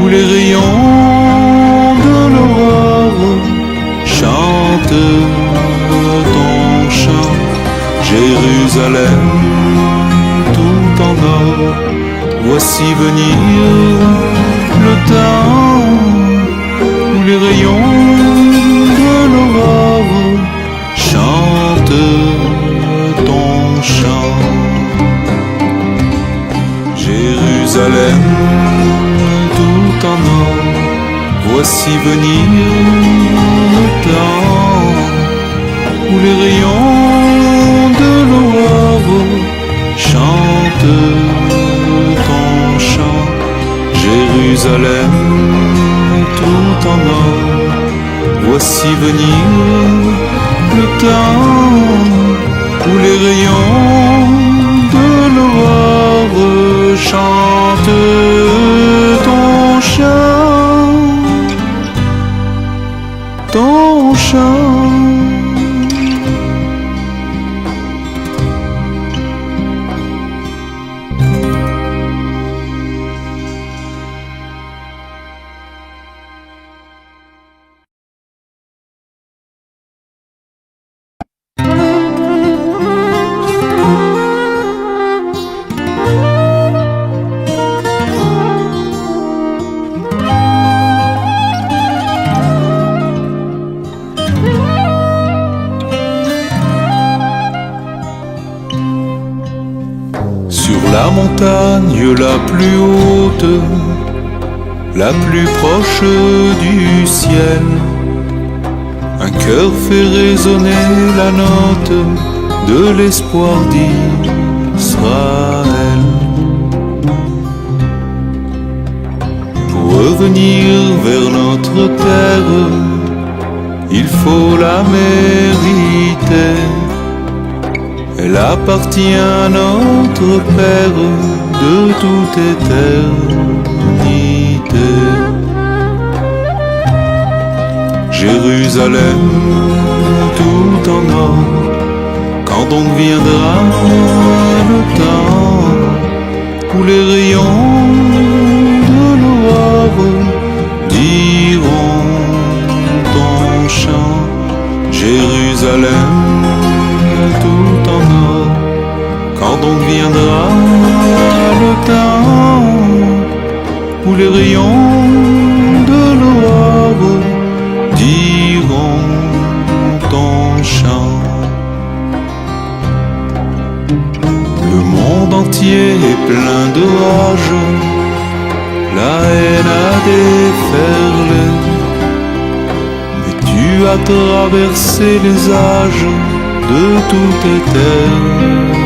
où les rayons de l'aurore chantent ton chant. Jérusalem, tout en or, voici venir le temps où les rayons de l'aurore chantent ton chant. Jérusalem, tout en or, voici venir le temps où les rayons de l'aurore chantent ton chant. Jérusalem, tout en or, voici venir le temps où les rayons de l'aurore chantent ton chant, ton chant. Sur la montagne la plus haute, la plus proche du ciel, un cœur fait résonner la note de l'espoir d'Israël. Pour revenir vers notre terre, il faut la mériter. Elle appartient à notre Père de toute éternité. Jérusalem, tout en or, quand donc viendra le temps où les rayons de l'aurore diront ton chant. Jérusalem, tout en or, quand donc viendra le temps où les rayons de l'aurore diront ton chant. Le monde entier est plein de rage, la haine a déferlé, mais tu as traversé les âges de toute éternité.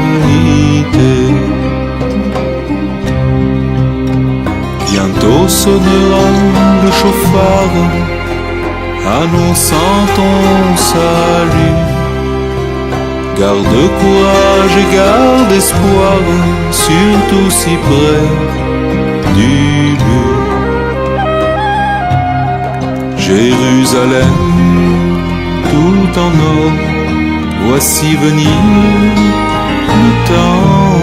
Bientôt sonnera le chauffard, annonçant ton salut. Garde courage et garde espoir, surtout si près du but. Jérusalem, tout en or, voici venir le temps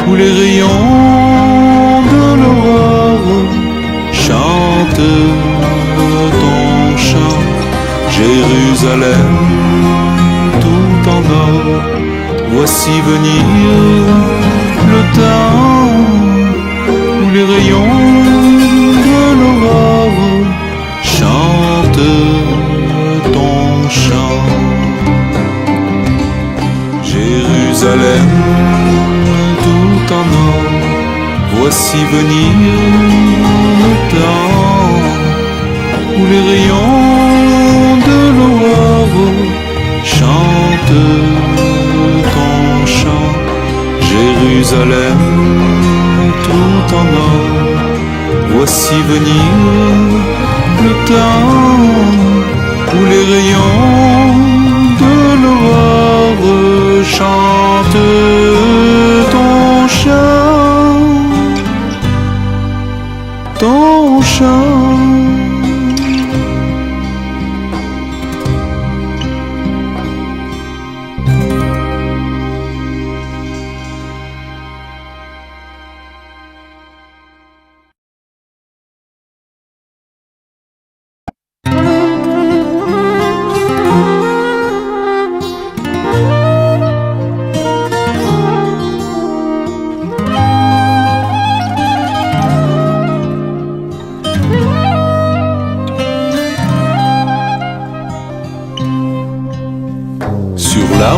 où les rayons de l'aurore chantent ton chant. Jérusalem, tout en or, voici venir le temps où les rayons de l'aurore chantent ton chant. Jérusalem, tout en or, voici venir le temps où les rayons de l'aurore chantent ton chant. Jérusalem, tout en or, voici venir le temps où les rayons de l'aurore chantent ton chant, ton chant.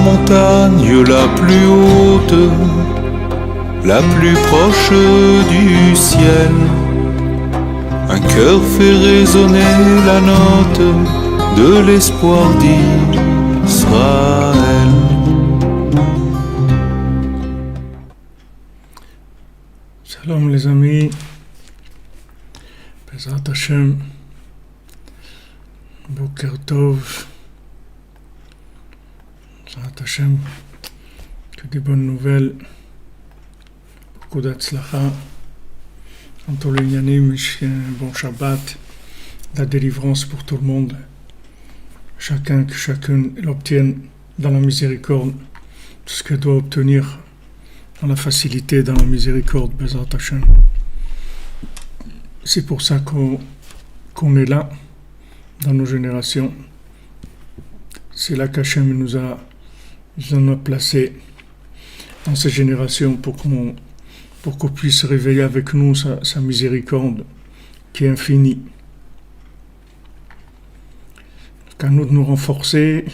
montagne la plus haute, la plus proche du ciel, un cœur fait résonner la note de l'espoir d'Israël. Shalom les amis, Bezrat Hashem, Boker Tov, Bezrat Hashem, que des bonnes nouvelles, beaucoup d'Atzlacha, en tous les yanim, un bon Shabbat, la délivrance pour tout le monde, chacun que chacune l'obtienne dans la miséricorde, tout ce qu'elle doit obtenir dans la facilité, dans la miséricorde, Bezrat Hashem. C'est pour ça qu'on est là, dans nos générations. C'est là qu'Hachem nous en a placé dans ces générations pour qu'on puisse réveiller avec nous sa miséricorde qui est infinie. Qu'à nous de nous renforcer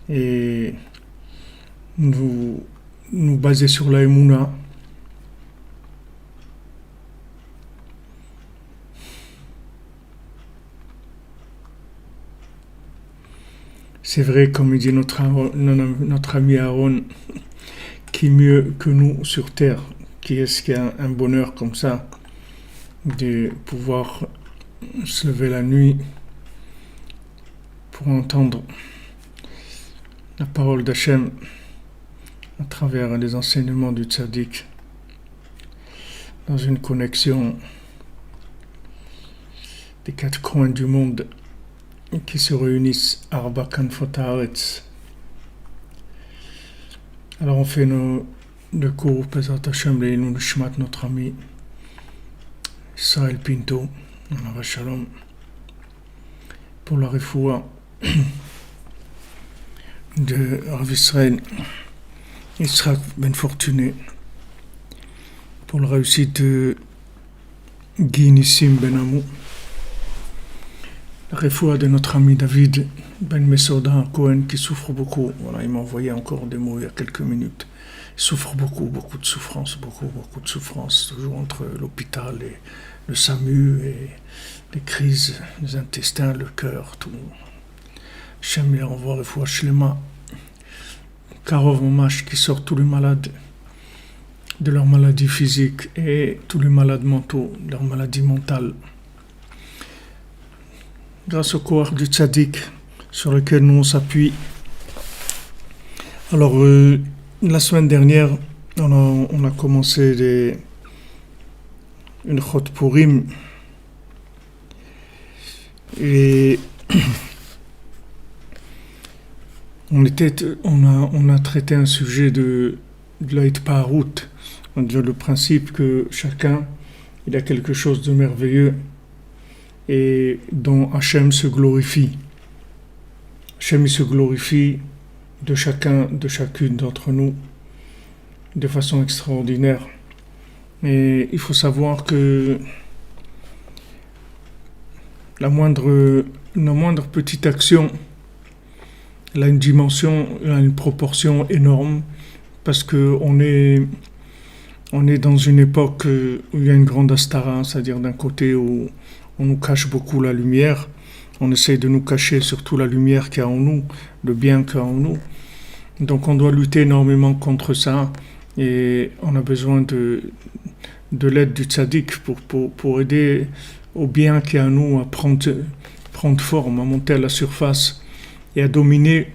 et nous baser sur la Emouna. C'est vrai, comme il dit notre ami Aaron, qui mieux que nous sur terre, qui est-ce qui a un bonheur comme ça, de pouvoir se lever la nuit pour entendre la parole d'Hachem à travers les enseignements du tzaddik, dans une connexion des quatre coins du monde qui se réunissent Arba Kanfot Haaretz. Alors on fait le cours Bezrat Hashem Leilun Nishmat, notre ami Israël Pinto, Alav Shalom, pour la refoua de Rav Israël Yitzhak Ben Fortuné, pour la réussite de Guy Nissim Ben Amou, la refoua de notre ami David Ben Mesoda Cohen qui souffre beaucoup. Voilà, il m'a envoyé encore des mots il y a quelques minutes. Il souffre beaucoup de souffrance, beaucoup de souffrance, toujours entre l'hôpital et le SAMU et les crises, les intestins, le cœur, tout. J'aime bien envoie refoua Shlema, Karov Mamash, qui sort tous les malades de leurs maladies physiques et tous les malades mentaux, de leurs maladies mentales. Grâce au corps du tzaddik sur lequel nous on s'appuie. Alors, la semaine dernière, on a commencé une Chot Purim et on a traité un sujet de la Hitpaharut, le principe que chacun il a quelque chose de merveilleux et dont Hachem se glorifie. Hachem il se glorifie de chacune d'entre nous de façon extraordinaire. Et il faut savoir que la moindre petite action, elle a une dimension, elle a une proportion énorme, parce que on est dans une époque où il y a une grande astara, c'est-à-dire d'un côté où on nous cache beaucoup la lumière, on essaie de nous cacher surtout la lumière qu'il y a en nous, le bien qu'il y a en nous. Donc on doit lutter énormément contre ça, et on a besoin de l'aide du tzaddik pour aider au bien qu'il y a en nous à prendre forme, à monter à la surface et à dominer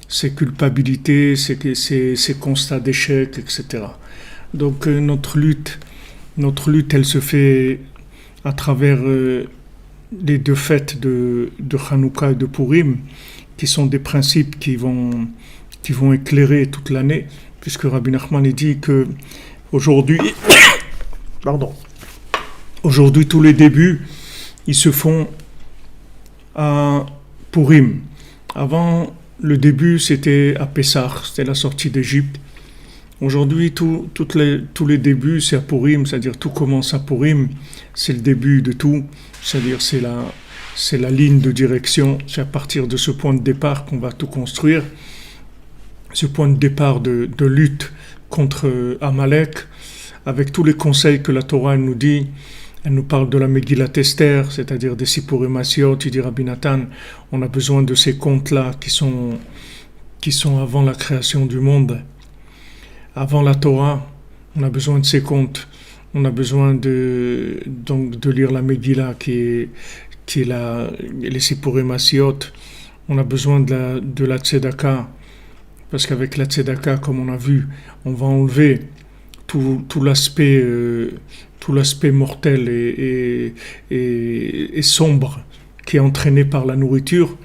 ces culpabilités, ces constats d'échec, etc. Donc notre lutte, elle se fait à travers les deux fêtes de Hanouka et de Purim, qui sont des principes qui vont éclairer toute l'année, puisque Rabbi Nachman dit que aujourd'hui, tous les débuts, ils se font à Purim. Avant, le début, c'était à Pessah, c'était la sortie d'Égypte. Aujourd'hui, tous les débuts, c'est à Purim, c'est-à-dire tout commence à Purim, c'est le début de tout, c'est-à-dire c'est c'est la ligne de direction, c'est à partir de ce point de départ qu'on va tout construire, ce point de départ de lutte contre Amalek, avec tous les conseils que la Torah nous dit. Elle nous parle de la Megillat Esther, c'est-à-dire des Sipurim Asiot, il dit Rabbi Nathan, on a besoin de ces contes-là qui sont avant la création du monde. Avant la Torah, on a besoin de ces contes. On a besoin donc de lire la Megillah qui est les Sipurim Asiot. On a besoin de la Tzedaka, parce qu'avec la Tzedaka, comme on a vu, on va enlever tout l'aspect mortel et sombre qui est entraîné par la nourriture.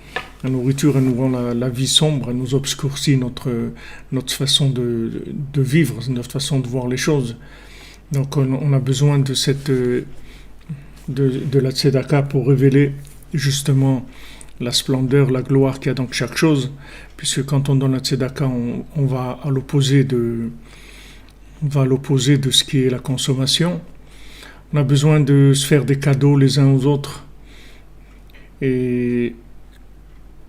La nourriture, elle nous rend la vie sombre, elle nous obscurcit notre façon de vivre, notre façon de voir les choses. Donc on a besoin de la tzedaka pour révéler justement la splendeur, la gloire qu'il y a dans chaque chose, puisque quand on donne la tzedaka, on va à l'opposé de ce qui est la consommation. On a besoin de se faire des cadeaux les uns aux autres et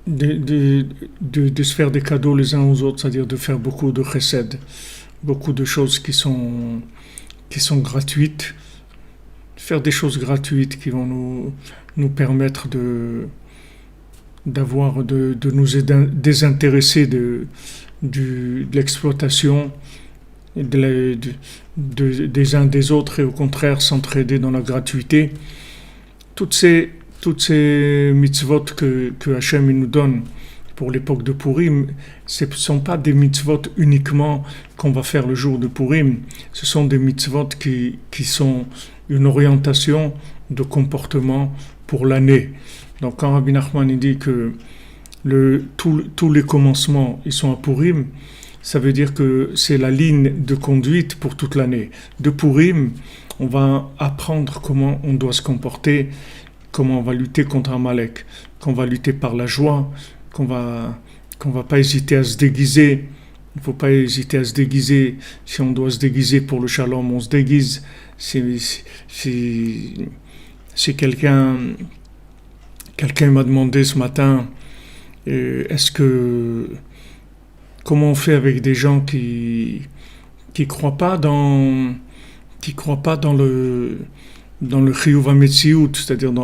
de se faire des cadeaux les uns aux autres, c'est-à-dire de faire beaucoup de chesed, beaucoup de choses qui sont gratuites, faire des choses gratuites qui vont nous permettre de nous désintéresser de l'exploitation des uns des autres et au contraire s'entraider dans la gratuité. Toutes ces mitzvot que Hachem nous donne pour l'époque de Purim, ce ne sont pas des mitzvot uniquement qu'on va faire le jour de Purim, ce sont des mitzvot qui sont une orientation de comportement pour l'année. Donc quand Rabbi Nachman dit que tous les commencements ils sont à Purim, ça veut dire que c'est la ligne de conduite pour toute l'année. De Purim, on va apprendre comment on doit se comporter, comment on va lutter contre Amalek, qu'on va lutter par la joie, qu'on va pas hésiter à se déguiser. Il ne faut pas hésiter à se déguiser. Si on doit se déguiser pour le shalom, on se déguise. Si quelqu'un m'a demandé ce matin, comment on fait avec des gens qui croient pas dans le chiyuv hametziut, c'est-à-dire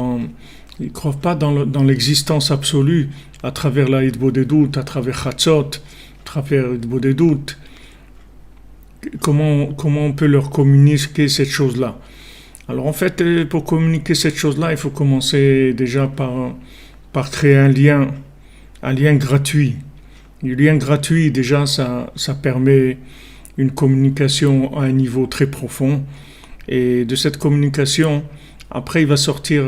ils croient pas dans l'existence absolue à travers la hitbodedut, à travers chatzot, à travers hitbodedut. Comment on peut leur communiquer cette chose-là? Alors en fait, pour communiquer cette chose-là, il faut commencer déjà par créer un lien gratuit. Le lien gratuit, déjà, ça permet une communication à un niveau très profond. Et de cette communication, après, il va sortir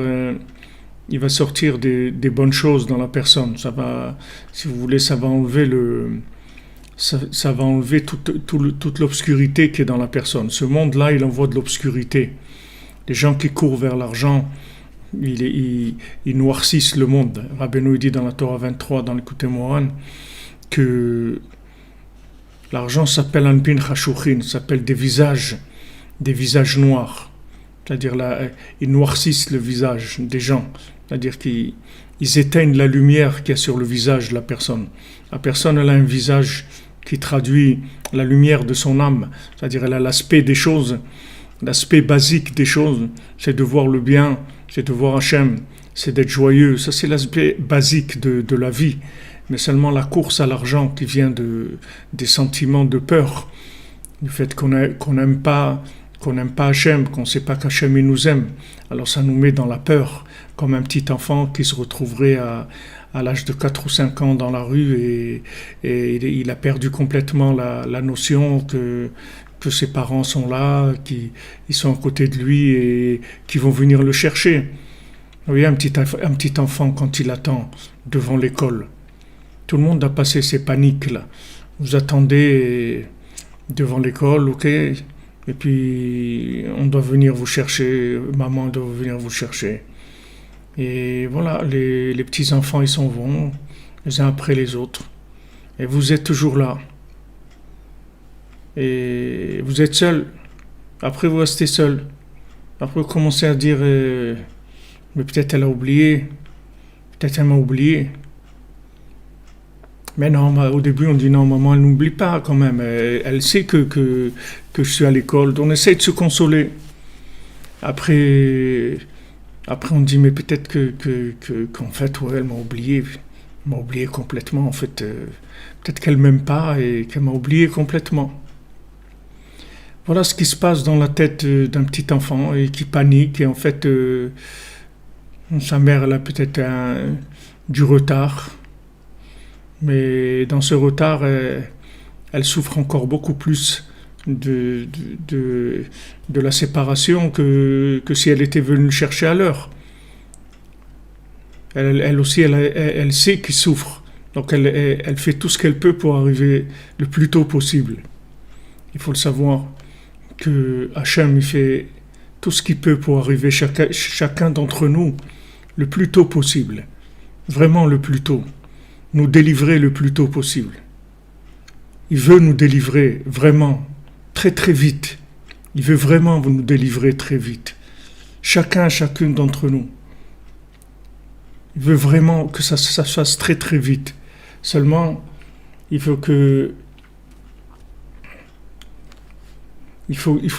des bonnes choses dans la personne. Ça va, si vous voulez, ça va enlever toute l'obscurité qui est dans la personne. Ce monde-là, il envoie de l'obscurité. Les gens qui courent vers l'argent, ils noircissent le monde. Rabbeinu dit dans la Torah 23, dans l'Écoutez Moran, que l'argent s'appelle Anpin Chashuchin, s'appelle des visages noirs. C'est-à-dire ils noircissent le visage des gens. C'est-à-dire qu'ils éteignent la lumière qu'il y a sur le visage de la personne. La personne, elle a un visage qui traduit la lumière de son âme. C'est-à-dire elle a l'aspect des choses, l'aspect basique des choses, c'est de voir le bien, c'est de voir Hachem, c'est d'être joyeux. Ça, c'est l'aspect basique de la vie. Mais seulement la course à l'argent qui vient des sentiments de peur, du fait qu'on n'aime pas Hachem, qu'on ne sait pas qu'Hachem il nous aime. Alors ça nous met dans la peur, comme un petit enfant qui se retrouverait à l'âge de 4 ou 5 ans dans la rue et il a perdu complètement la notion que ses parents sont là, qu'ils sont à côté de lui et qui vont venir le chercher. Vous voyez, un petit enfant quand il attend devant l'école, tout le monde a passé ces paniques là. Vous attendez devant l'école, ok, et puis on doit venir vous chercher, maman doit venir vous chercher. Et voilà, les petits enfants ils s'en vont les uns après les autres. Et vous êtes toujours là. Et vous êtes seul. Après vous restez seul. Après vous commencez à dire mais peut-être elle a oublié. Peut-être elle m'a oublié. Mais non, au début, on dit non, maman, elle n'oublie pas quand même. Elle sait que je suis à l'école. On essaie de se consoler. Après, on dit, mais peut-être qu'en fait, ouais, elle m'a oublié. Elle m'a oublié complètement. En fait, peut-être qu'elle m'aime pas et qu'elle m'a oublié complètement. Voilà ce qui se passe dans la tête d'un petit enfant et qui panique. Et en fait, sa mère, elle a peut-être du retard. Mais dans ce retard, elle souffre encore beaucoup plus de la séparation que si elle était venue le chercher à l'heure. Elle aussi, elle sait qu'il souffre. Donc elle fait tout ce qu'elle peut pour arriver le plus tôt possible. Il faut le savoir que Hachem, il fait tout ce qu'il peut pour arriver chacun d'entre nous le plus tôt possible. Vraiment le plus tôt. Nous délivrer le plus tôt possible. Il veut nous délivrer vraiment très très vite. Il veut vraiment nous délivrer très vite. Chacune d'entre nous. Il veut vraiment que ça se fasse très très vite. Seulement, il faut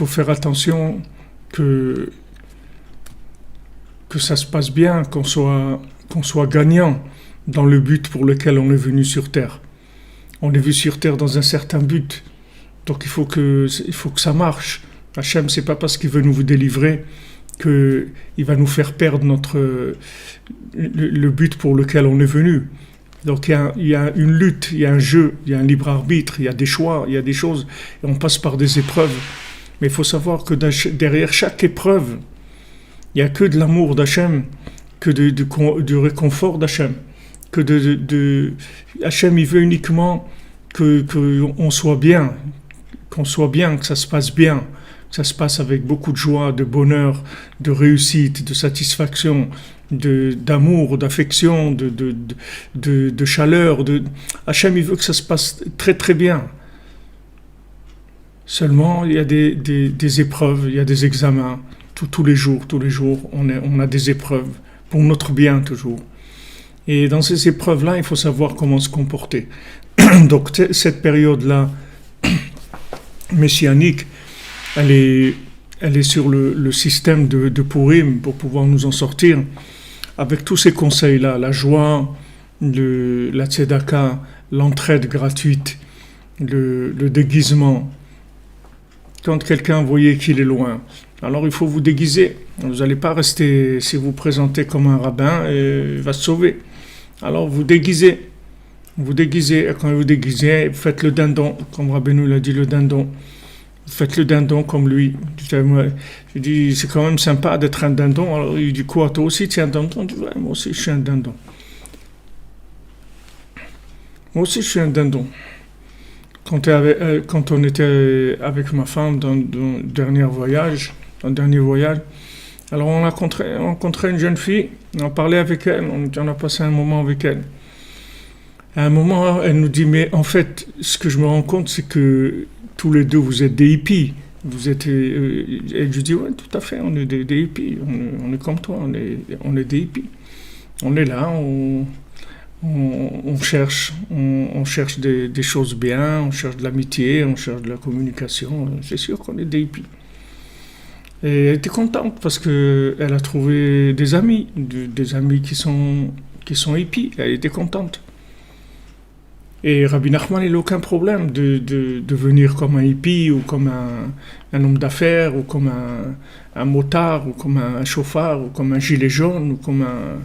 faire attention que ça se passe bien, qu'on soit gagnant dans le but pour lequel on est venu sur Terre. On est venu sur Terre dans un certain but. Donc il faut que ça marche. Hachem, c'est pas parce qu'il veut nous délivrer qu'il va nous faire perdre le but pour lequel on est venu. Donc il y a une lutte, il y a un jeu, il y a un libre arbitre, il y a des choix, il y a des choses. Et on passe par des épreuves. Mais il faut savoir que derrière chaque épreuve, il n'y a que de l'amour d'Hachem, que du réconfort d'Hachem. Hachem, il veut uniquement qu'on soit bien, que ça se passe bien, que ça se passe avec beaucoup de joie, de bonheur, de réussite, de satisfaction, d'amour, d'affection, de chaleur. Hachem, il veut que ça se passe très très bien. Seulement, il y a des épreuves, il y a des examens. Tous les jours, on a des épreuves, pour notre bien toujours. Et dans ces épreuves-là, il faut savoir comment se comporter. Donc cette période-là, messianique, elle est sur le système de Purim pour pouvoir nous en sortir. Avec tous ces conseils-là, la joie, la tzedaka, l'entraide gratuite, le déguisement. Quand quelqu'un voyait qu'il est loin, alors il faut vous déguiser. Vous n'allez pas rester, si vous présentez comme un rabbin, il va se sauver. Alors vous déguisez. Et quand vous déguisez, vous faites le dindon, comme Rabbeinu l'a dit, le dindon. Vous faites le dindon comme lui. Je dis, c'est quand même sympa d'être un dindon. Alors il dit, quoi, toi aussi tu es un dindon? Je dis, ouais, moi aussi je suis un dindon. Quand on était avec ma femme dans le dernier voyage, alors on a rencontré une jeune fille, on a parlé avec elle, on a passé un moment avec elle. À un moment, elle nous dit, mais en fait, ce que je me rends compte, c'est que tous les deux, vous êtes des hippies. Et je dis, ouais, tout à fait, on est des hippies, on est comme toi, on est des hippies. On est là, on cherche des choses bien, on cherche de l'amitié, on cherche de la communication. C'est sûr qu'on est des hippies. Et elle était contente parce qu'elle a trouvé des amis qui sont hippies. Elle était contente. Et Rabbi Nachman, il n'a aucun problème de venir comme un hippie ou comme un homme d'affaires ou comme un motard ou comme un chauffard ou comme un gilet jaune ou comme un...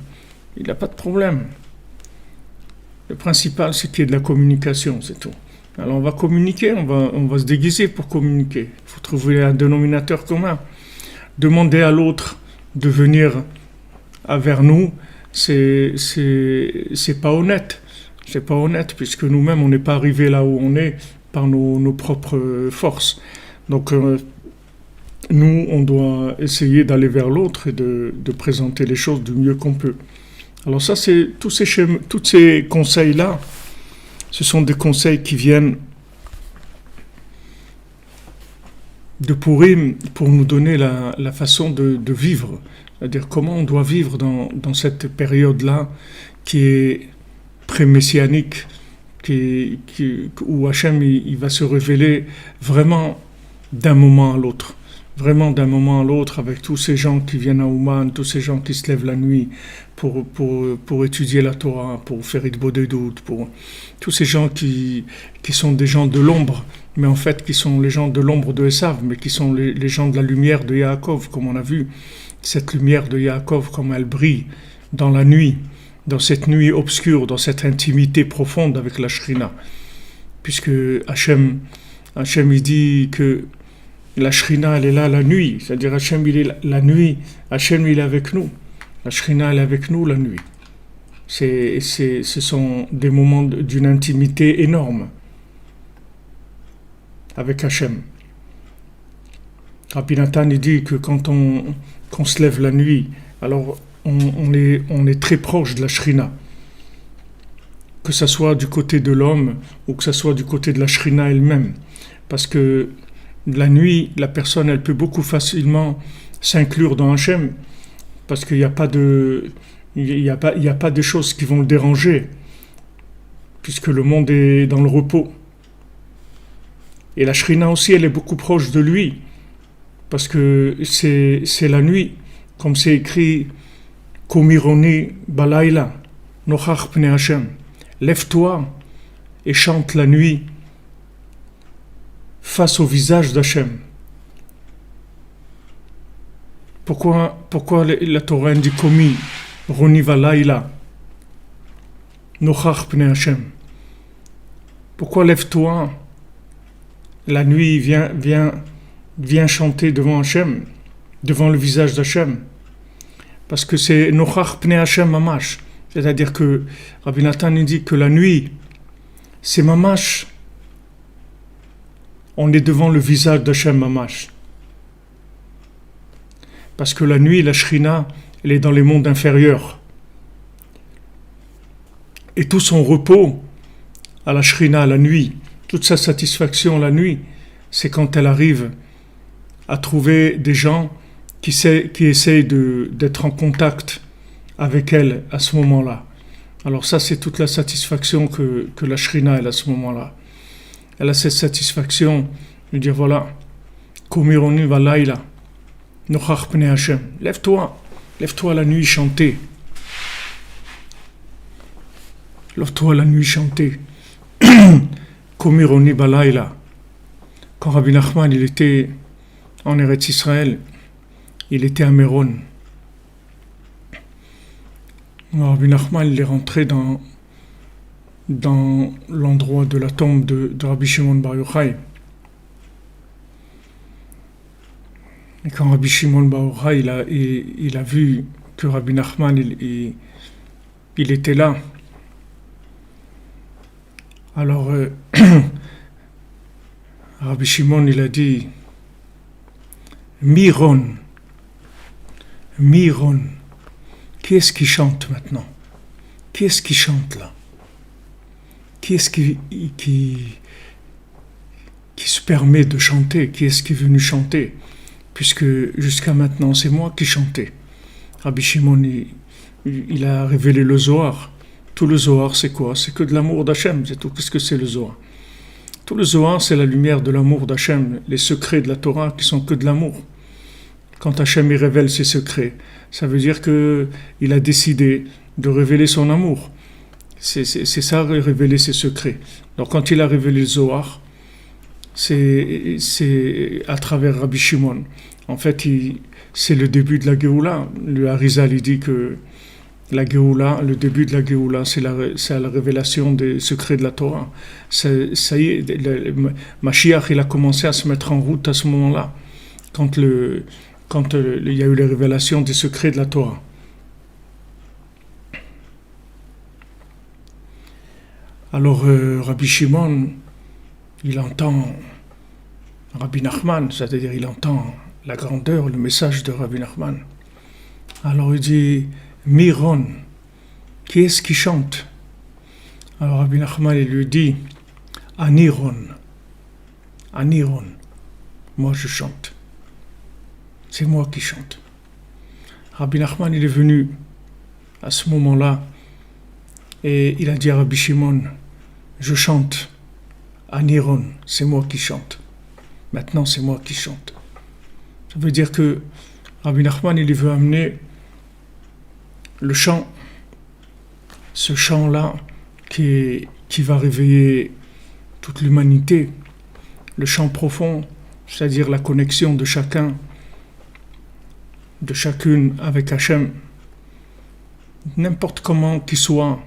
Il n'a pas de problème. Le principal, c'est qu'il y ait de la communication, c'est tout. Alors on va communiquer, on va se déguiser pour communiquer. Il faut trouver un dénominateur commun. Demander à l'autre de venir vers nous, c'est pas honnête. C'est pas honnête, puisque nous-mêmes, on n'est pas arrivés là où on est par nos propres forces. Donc, nous, on doit essayer d'aller vers l'autre et de présenter les choses du mieux qu'on peut. Alors ça, tous ces conseils-là, ce sont des conseils qui viennent de Purim pour nous donner la façon de vivre, c'est-à-dire comment on doit vivre dans cette période-là qui est pré-messianique, où Hachem il va se révéler vraiment d'un moment à l'autre. Vraiment d'un moment à l'autre, avec tous ces gens qui viennent à Ouman, tous ces gens qui se lèvent la nuit pour étudier la Torah, pour faire Hitbodedut, pour tous ces gens qui sont des gens de l'ombre, mais en fait qui sont les gens de l'ombre de Esav, mais qui sont les gens de la lumière de Yaakov, comme on a vu, cette lumière de Yaakov, comme elle brille dans la nuit, dans cette nuit obscure, dans cette intimité profonde avec la Shrina. Puisque Hachem il dit que la Shrina, elle est là la nuit, c'est-à-dire Hachem, il est la nuit, Hachem, il est avec nous. La Shrina, elle est avec nous la nuit. Ce sont des moments d'une intimité énorme avec Hachem. Rabbi Nathan, il dit que quand on se lève la nuit, alors on est très proche de la Shrina. Que ce soit du côté de l'homme ou que ce soit du côté de la Shrina elle-même. Parce que la nuit, la personne, elle peut beaucoup facilement s'inclure dans Hachem, parce qu'il n'y a pas de choses qui vont le déranger, puisque le monde est dans le repos. Et la Shrina aussi, elle est beaucoup proche de lui, parce que c'est la nuit, comme c'est écrit Komironi Balayla, Nochach Pnei Hachem. Lève-toi et chante la nuit face au visage d'Hachem. Pourquoi la Torah dit Komi Roni Valaïla Nochach Pnei Hachem? Pourquoi lève-toi la nuit, viens chanter devant Hachem, devant le visage d'Hachem? Parce que c'est Nochach Pnei Hachem Mamash. C'est-à-dire que Rabbi Nathan dit que la nuit, c'est Mamash. On est devant le visage d'Hachem Mamash. Parce que la nuit, la Shrina, elle est dans les mondes inférieurs. Et tout son repos à la Shrina, la nuit, toute sa satisfaction la nuit, c'est quand elle arrive à trouver des gens qui essayent d'être en contact avec elle à ce moment-là. Alors ça, c'est toute la satisfaction que la Shrina elle a à ce moment-là. Elle a cette satisfaction de dire voilà, Komironi Valaïla, Nochach Pnei Hachem. Lève-toi la nuit chanter. Lève-toi la nuit chanter. Komironi Valaïla. Quand Rabbi Nachman il était en Eretz Israël, il était à Méron. Rabbi Nachman il est rentré dans l'endroit de la tombe de Rabbi Shimon Bar Yochai. Et quand Rabbi Shimon Bar Yochai il a vu que Rabbi Nachman il était là, alors Rabbi Shimon il a dit Miron, qui est-ce qui chante maintenant? Qui est-ce qui chante là? Qui est-ce qui se permet de chanter? Qui est-ce qui est venu chanter? Puisque jusqu'à maintenant, c'est moi qui chantais. Rabbi Shimon, il a révélé le Zohar. Tout le Zohar, c'est quoi? C'est que de l'amour d'Hachem, c'est tout. Qu'est-ce que c'est le Zohar? Tout le Zohar, c'est la lumière de l'amour d'Hachem, les secrets de la Torah qui sont que de l'amour. Quand Hachem y révèle ses secrets, ça veut dire qu'il a décidé de révéler son amour. C'est ça, révéler ses secrets. Donc quand il a révélé le Zohar, c'est à travers Rabbi Shimon. En fait, c'est le début de la Géoula. Le Harizal, il dit que la Géoula, le début de la Géoula, c'est la révélation des secrets de la Torah. Ça y est, le Mashiach, il a commencé à se mettre en route à ce moment-là, quand il y a eu les révélations des secrets de la Torah. Alors Rabbi Shimon, il entend Rabbi Nachman, c'est-à-dire il entend la grandeur, le message de Rabbi Nachman. Alors il dit Miron, qui est-ce qui chante? Alors Rabbi Nachman il lui dit Aniron. moi je chante. C'est moi qui chante. Rabbi Nachman, il est venu à ce moment-là et il a dit à Rabbi Shimon, je chante à Niron, c'est moi qui chante. Maintenant, c'est moi qui chante. Ça veut dire que Rabbi Nachman, il veut amener le chant, ce chant-là qui va réveiller toute l'humanité, le chant profond, c'est-à-dire la connexion de chacun, de chacune avec Hachem, n'importe comment qu'il soit,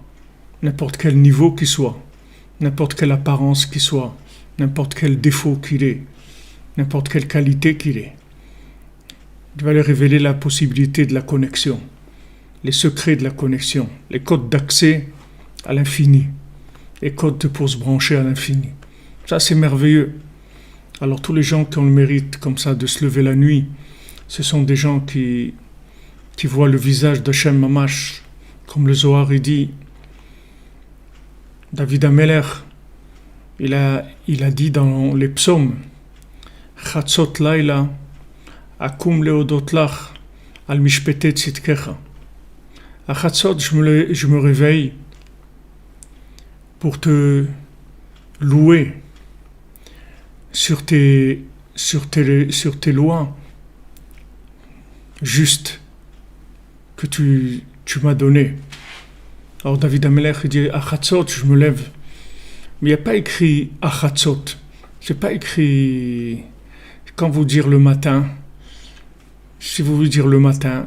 n'importe quel niveau qu'il soit, n'importe quelle apparence qu'il soit, n'importe quel défaut qu'il ait, n'importe quelle qualité qu'il ait. Il va lui révéler la possibilité de la connexion, les secrets de la connexion, les codes d'accès à l'infini, les codes pour se brancher à l'infini. Ça, c'est merveilleux. Alors, tous les gens qui ont le mérite comme ça de se lever la nuit, ce sont des gens qui voient le visage d'Hachem Mamash, comme le Zohar il dit. David Ameler, il a dit dans les psaumes, Chatzot Laila, Akum leodot lach, al mishpete tzidkecha. À Chatzot, je me réveille pour te louer sur tes lois justes que tu m'as données. Alors David Ameler dit à Chatzot, je me lève. Mais il n'y a pas écrit à Chatzot. C'est pas écrit quand vous dire le matin. Si vous voulez dire le matin,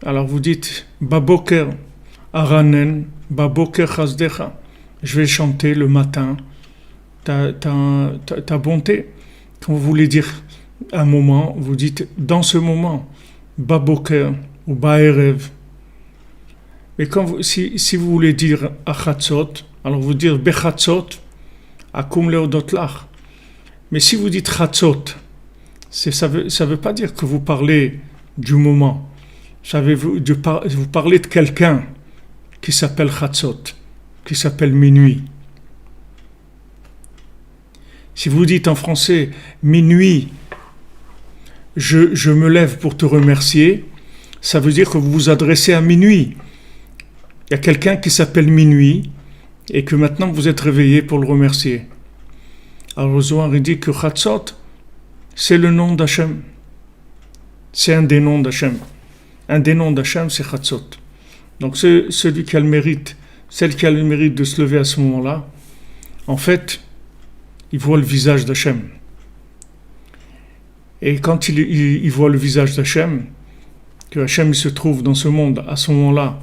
alors vous dites Baboker Aranen, Baboker Chazdecha. Je vais chanter le matin ta bonté. Quand vous voulez dire un moment, vous dites dans ce moment, Baboker ou Baerev. Mais si vous voulez dire Achatzot, alors vous dites Bechatzot, Akum leodot lach. Mais si vous dites Chatzot, ça veut pas dire que vous parlez du moment. Vous parlez de quelqu'un qui s'appelle Chatzot, qui s'appelle minuit. Si vous dites en français minuit, je me lève pour te remercier, ça veut dire que vous vous adressez à minuit. Il y a quelqu'un qui s'appelle minuit et que maintenant vous êtes réveillé pour le remercier. Alors le Zohar dit que Chatzot, c'est le nom d'Hachem. C'est un des noms d'Hachem. Un des noms d'Hachem, c'est Chatzot. Donc celui qui a le mérite, celle qui a le mérite de se lever à ce moment-là, en fait, il voit le visage d'Hachem. Et quand il voit le visage d'Hachem, que Hachem se trouve dans ce monde à ce moment-là,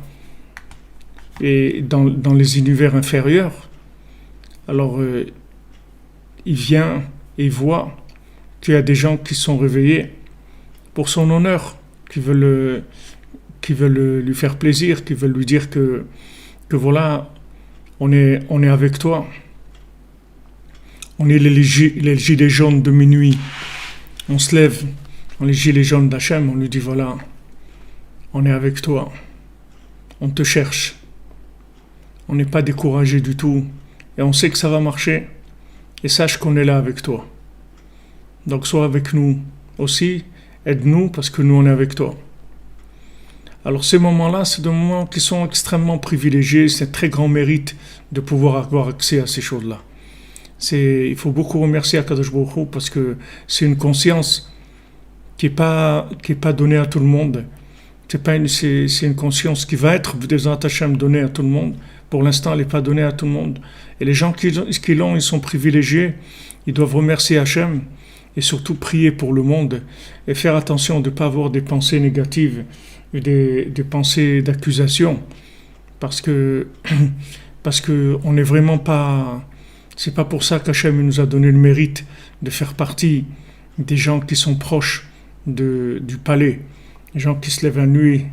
et dans les univers inférieurs, alors il vient et voit qu'il y a des gens qui sont réveillés pour son honneur, qui veulent lui faire plaisir, qui veulent lui dire que voilà, on est avec toi. On est les gilets jaunes de minuit. On se lève, on est les gilets jaunes d'Hachem, on lui dit voilà, on est avec toi. On te cherche. On n'est pas découragé du tout. Et on sait que ça va marcher. Et sache qu'on est là avec toi. Donc sois avec nous aussi. Aide-nous parce que nous on est avec toi. Alors ces moments-là, c'est des moments qui sont extrêmement privilégiés. C'est un très grand mérite de pouvoir avoir accès à ces choses-là. Il faut beaucoup remercier Akadosh Baruch Hu parce que c'est une conscience qui est pas donnée à tout le monde. C'est une conscience qui va être des Hashem donnée à tout le monde. Pour l'instant, elle n'est pas donnée à tout le monde. Et les gens qui l'ont, ils sont privilégiés. Ils doivent remercier Hachem et surtout prier pour le monde et faire attention de ne pas avoir des pensées négatives, des pensées d'accusation, parce que on n'est vraiment pas. C'est pas pour ça qu'Hachem nous a donné le mérite de faire partie des gens qui sont proches du palais, les gens qui se lèvent la nuit.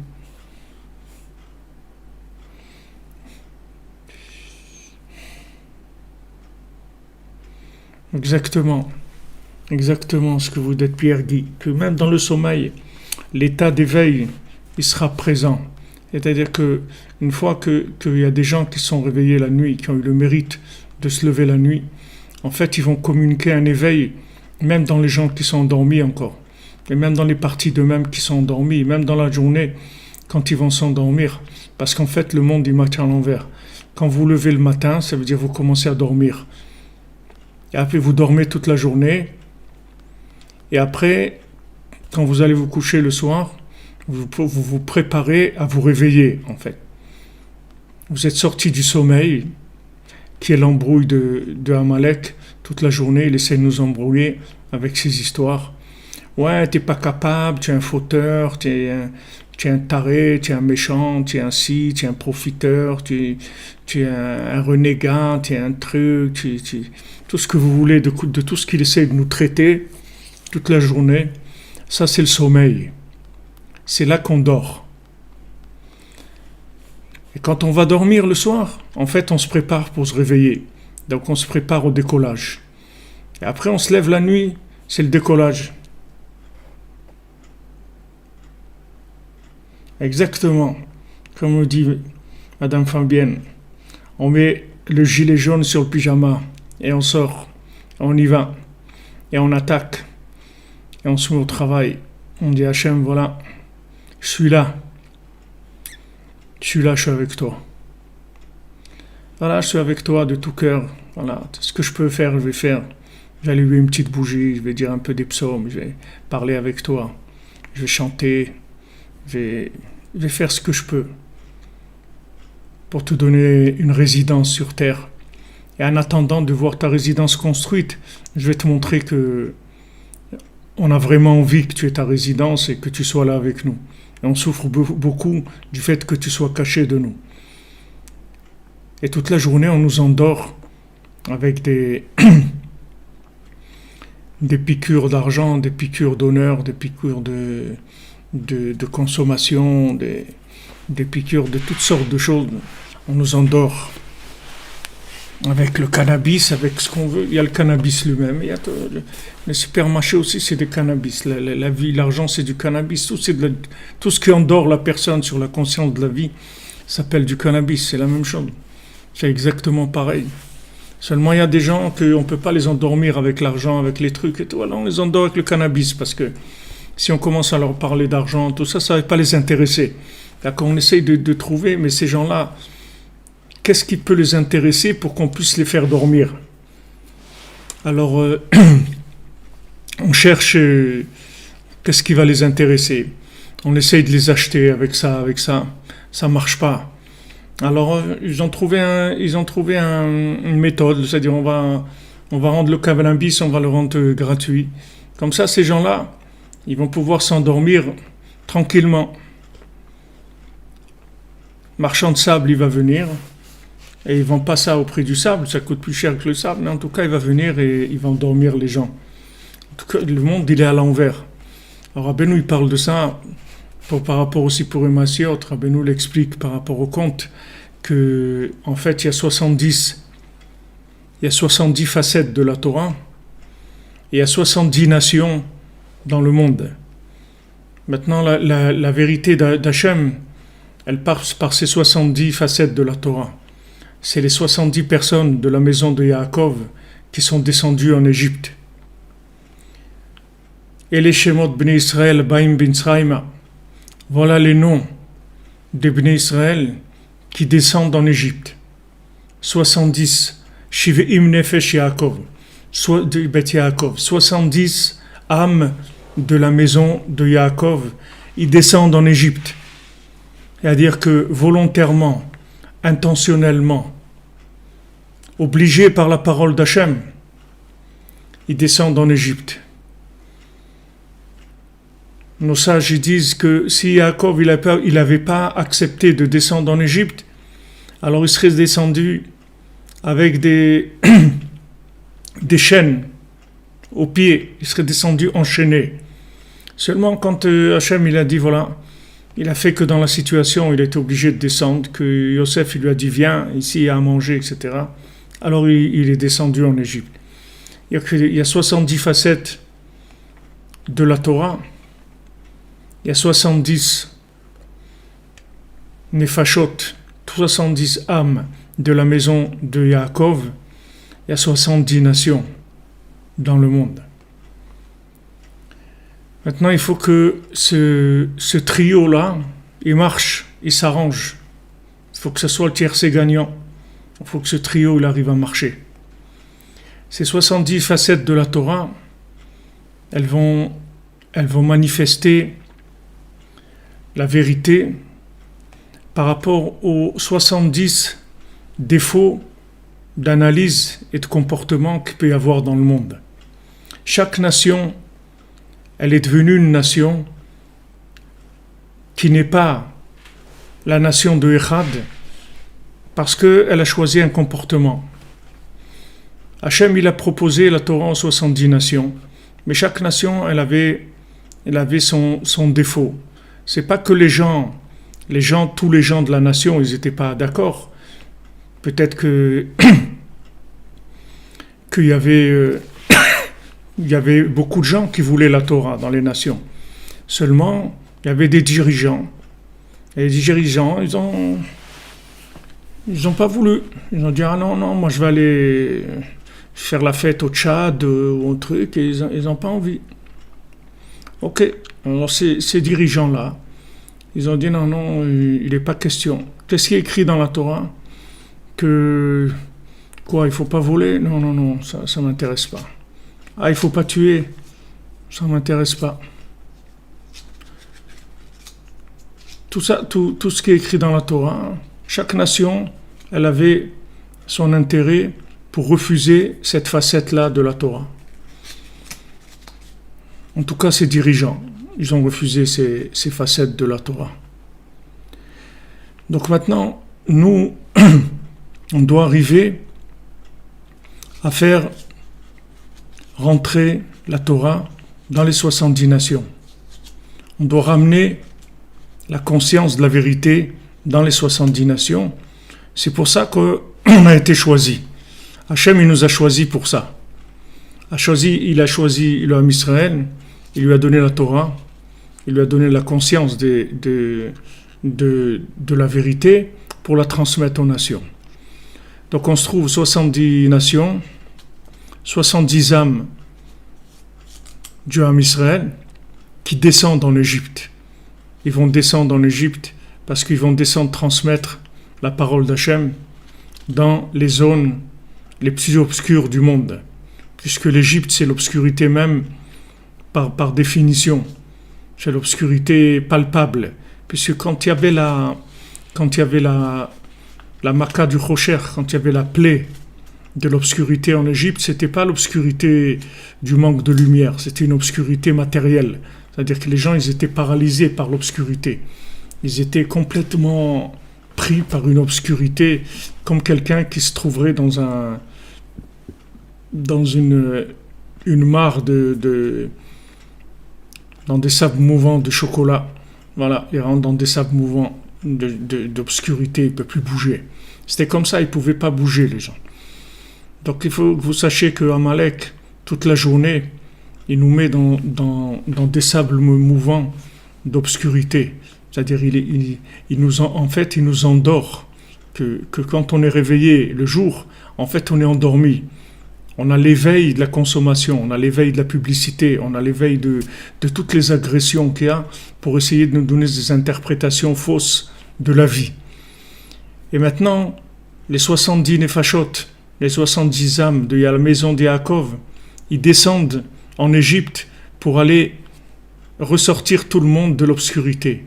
Exactement ce que vous dites, Pierre Guy, que même dans le sommeil, l'état d'éveil, il sera présent. C'est-à-dire que une fois qu'il y a des gens qui sont réveillés la nuit, qui ont eu le mérite de se lever la nuit, en fait, ils vont communiquer un éveil même dans les gens qui sont endormis encore, et même dans les parties d'eux-mêmes qui sont endormis, même dans la journée, quand ils vont s'endormir, parce qu'en fait, le monde, il marche à l'envers. Quand vous levez le matin, ça veut dire que vous commencez à dormir. Et après, vous dormez toute la journée, et après, quand vous allez vous coucher le soir, vous vous préparez à vous réveiller, en fait. Vous êtes sorti du sommeil, qui est l'embrouille de Amalek. Toute la journée, il essaie de nous embrouiller avec ses histoires. Ouais, t'es pas capable, tu es un fauteur, tu es un taré, tu es un méchant, tu es un ci, tu es un profiteur, tu es un renégat, tu es un truc, tout ce que vous voulez de tout ce qu'il essaie de nous traiter toute la journée. Ça, c'est le sommeil. C'est là qu'on dort. Et quand on va dormir le soir, en fait, on se prépare pour se réveiller. Donc, on se prépare au décollage. Et après, on se lève la nuit, c'est le décollage. Exactement. Comme me dit Madame Fabienne, on met le gilet jaune sur le pyjama et on sort. On y va. Et on attaque. Et on se met au travail. On dit Hachem, voilà, je suis là. Je suis là, je suis avec toi. Voilà, je suis avec toi de tout cœur. Voilà, ce que je peux faire, je vais faire. Je vais allumer une petite bougie, je vais dire un peu des psaumes, je vais parler avec toi. Je vais chanter, je vais faire ce que je peux pour te donner une résidence sur terre. Et en attendant de voir ta résidence construite, je vais te montrer que on a vraiment envie que tu aies ta résidence et que tu sois là avec nous. Et on souffre beaucoup du fait que tu sois caché de nous. Et toute la journée, on nous endort avec des piqûres d'argent, des piqûres d'honneur, des piqûres de consommation, des piqûres de toutes sortes de choses. On nous endort avec le cannabis, avec ce qu'on veut. Il y a le cannabis lui-même. Il y a les supermarchés aussi, c'est du cannabis. La vie, l'argent, c'est du cannabis. Tout ce qui endort la personne sur la conscience de la vie s'appelle du cannabis. C'est la même chose. C'est exactement pareil. Seulement, il y a des gens qu'on ne peut pas les endormir avec l'argent, avec les trucs et tout. Alors, on les endort avec le cannabis parce que si on commence à leur parler d'argent, tout ça, ça ne va pas les intéresser. D'accord, on essaye de trouver, mais ces gens-là, qu'est-ce qui peut les intéresser pour qu'on puisse les faire dormir? Alors, on cherche qu'est-ce qui va les intéresser. On essaye de les acheter avec ça ne marche pas. Alors, ils ont trouvé une méthode, c'est-à-dire on va rendre le cannabis, on va le rendre gratuit. Comme ça, ces gens-là, ils vont pouvoir s'endormir tranquillement. Marchand de sable, il va venir, et ils ne vendent pas ça au prix du sable, ça coûte plus cher que le sable, mais en tout cas, il va venir et il va endormir les gens. En tout cas, le monde, il est à l'envers. Alors, Rabbeinu, il parle de ça par rapport aussi pour Emmassiot. Rabbeinu l'explique par rapport au conte que, en fait, il y a 70 facettes de la Torah, et il y a 70 nations dans le monde. Maintenant, la vérité d'Hachem, elle passe par ces 70 facettes de la Torah. C'est les 70 personnes de la maison de Yaakov qui sont descendues en Égypte. Et les Shemot Bnei Israël, Baim Bintzraïma, voilà les noms des Bnei Israël qui descendent en Égypte. 70, Shiveim Nefesh Yaakov, 70 âmes de la maison de Yaakov, ils descendent en Égypte. C'est-à-dire que volontairement, intentionnellement, obligés par la parole d'Hachem, ils descendent en Égypte. Nos sages ils disent que si Yaakov il n'avait pas accepté de descendre en Égypte, alors il serait descendu avec des chaînes aux pieds, il serait descendu enchaîné. Seulement quand Hachem il a dit voilà, il a fait que dans la situation il était obligé de descendre, que Yosef il lui a dit viens ici à manger, etc. Alors il est descendu en Égypte. Il y a 70 facettes de la Torah. Il y a 70 nefashot, 70 âmes de la maison de Yaakov. Il y a 70 nations dans le monde. Maintenant, il faut que ce trio-là, il marche, il s'arrange. Il faut que ce soit le tiercé gagnant. Il faut que ce trio, il arrive à marcher. Ces 70 facettes de la Torah, elles vont manifester la vérité par rapport aux 70 défauts d'analyse et de comportement qu'il peut y avoir dans le monde. Chaque nation, elle est devenue une nation qui n'est pas la nation de Echad parce qu'elle a choisi un comportement. Hachem, il a proposé la Torah en 70 nations, mais chaque nation, elle avait son défaut. C'est pas que tous les gens de la nation, ils n'étaient pas d'accord. Peut-être qu'il y avait beaucoup de gens qui voulaient la Torah dans les nations. Seulement, il y avait des dirigeants. Et les dirigeants, ils ont pas voulu. Ils ont dit, ah non, moi je vais aller faire la fête au Tchad ou au truc, et ils n'ont pas envie. Ok, alors ces dirigeants-là, ils ont dit, non, il n'est pas question. Qu'est-ce qui est écrit dans la Torah? Que, quoi, il ne faut pas voler? Non, ça ne m'intéresse pas. Ah, il ne faut pas tuer? Ça ne m'intéresse pas. Tout ça, tout ce qui est écrit dans la Torah, chaque nation, elle avait son intérêt pour refuser cette facette-là de la Torah. En tout cas, ces dirigeants, ils ont refusé ces facettes de la Torah. Donc maintenant, nous, on doit arriver à faire rentrer la Torah dans les 70 nations. On doit ramener la conscience de la vérité dans les 70 nations. C'est pour ça qu'on a été choisi. Hachem, il nous a choisis pour ça. Il a choisi l'homme Israël, il lui a donné la Torah, il lui a donné la conscience de la vérité pour la transmettre aux nations. Donc on se trouve 70 nations, 70 âmes du Ham Israël qui descendent en Égypte. Ils vont descendre en Égypte parce qu'ils vont descendre transmettre la parole d'Hachem dans les zones les plus obscures du monde. Puisque l'Égypte, c'est l'obscurité même par définition. C'est l'obscurité palpable. Puisque quand il y avait la Maca du Rocher, quand il y avait la plaie de l'obscurité en Égypte, c'était pas l'obscurité du manque de lumière, c'était une obscurité matérielle. C'est-à-dire que les gens, ils étaient paralysés par l'obscurité. Ils étaient complètement pris par une obscurité, comme quelqu'un qui se trouverait dans une mare dans des sables mouvants de chocolat. Voilà, il rentre dans des sables mouvants d'obscurité, il ne peut plus bouger. C'était comme ça, ils ne pouvaient pas bouger, les gens. Donc il faut que vous sachiez que Amalek, toute la journée, il nous met dans des sables mouvants d'obscurité. C'est-à-dire, il nous endort. Que quand on est réveillé le jour, en fait, on est endormi. On a l'éveil de la consommation, on a l'éveil de la publicité, on a l'éveil de toutes les agressions qu'il y a pour essayer de nous donner des interprétations fausses de la vie. Et maintenant, les 70 Nefashot, les 70 âmes de la maison de Yaakov, ils descendent en Égypte pour aller ressortir tout le monde de l'obscurité.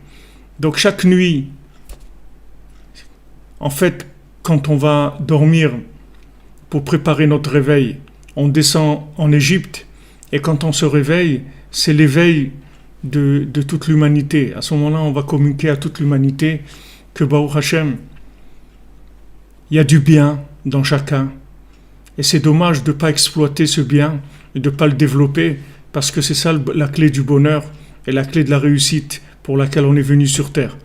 Donc chaque nuit, en fait, quand on va dormir pour préparer notre réveil, on descend en Égypte et quand on se réveille, c'est l'éveil de toute l'humanité. À ce moment-là, on va communiquer à toute l'humanité que Baruch Hashem, il y a du bien dans chacun. Et c'est dommage de ne pas exploiter ce bien et de ne pas le développer parce que c'est ça la clé du bonheur et la clé de la réussite pour laquelle on est venu sur Terre.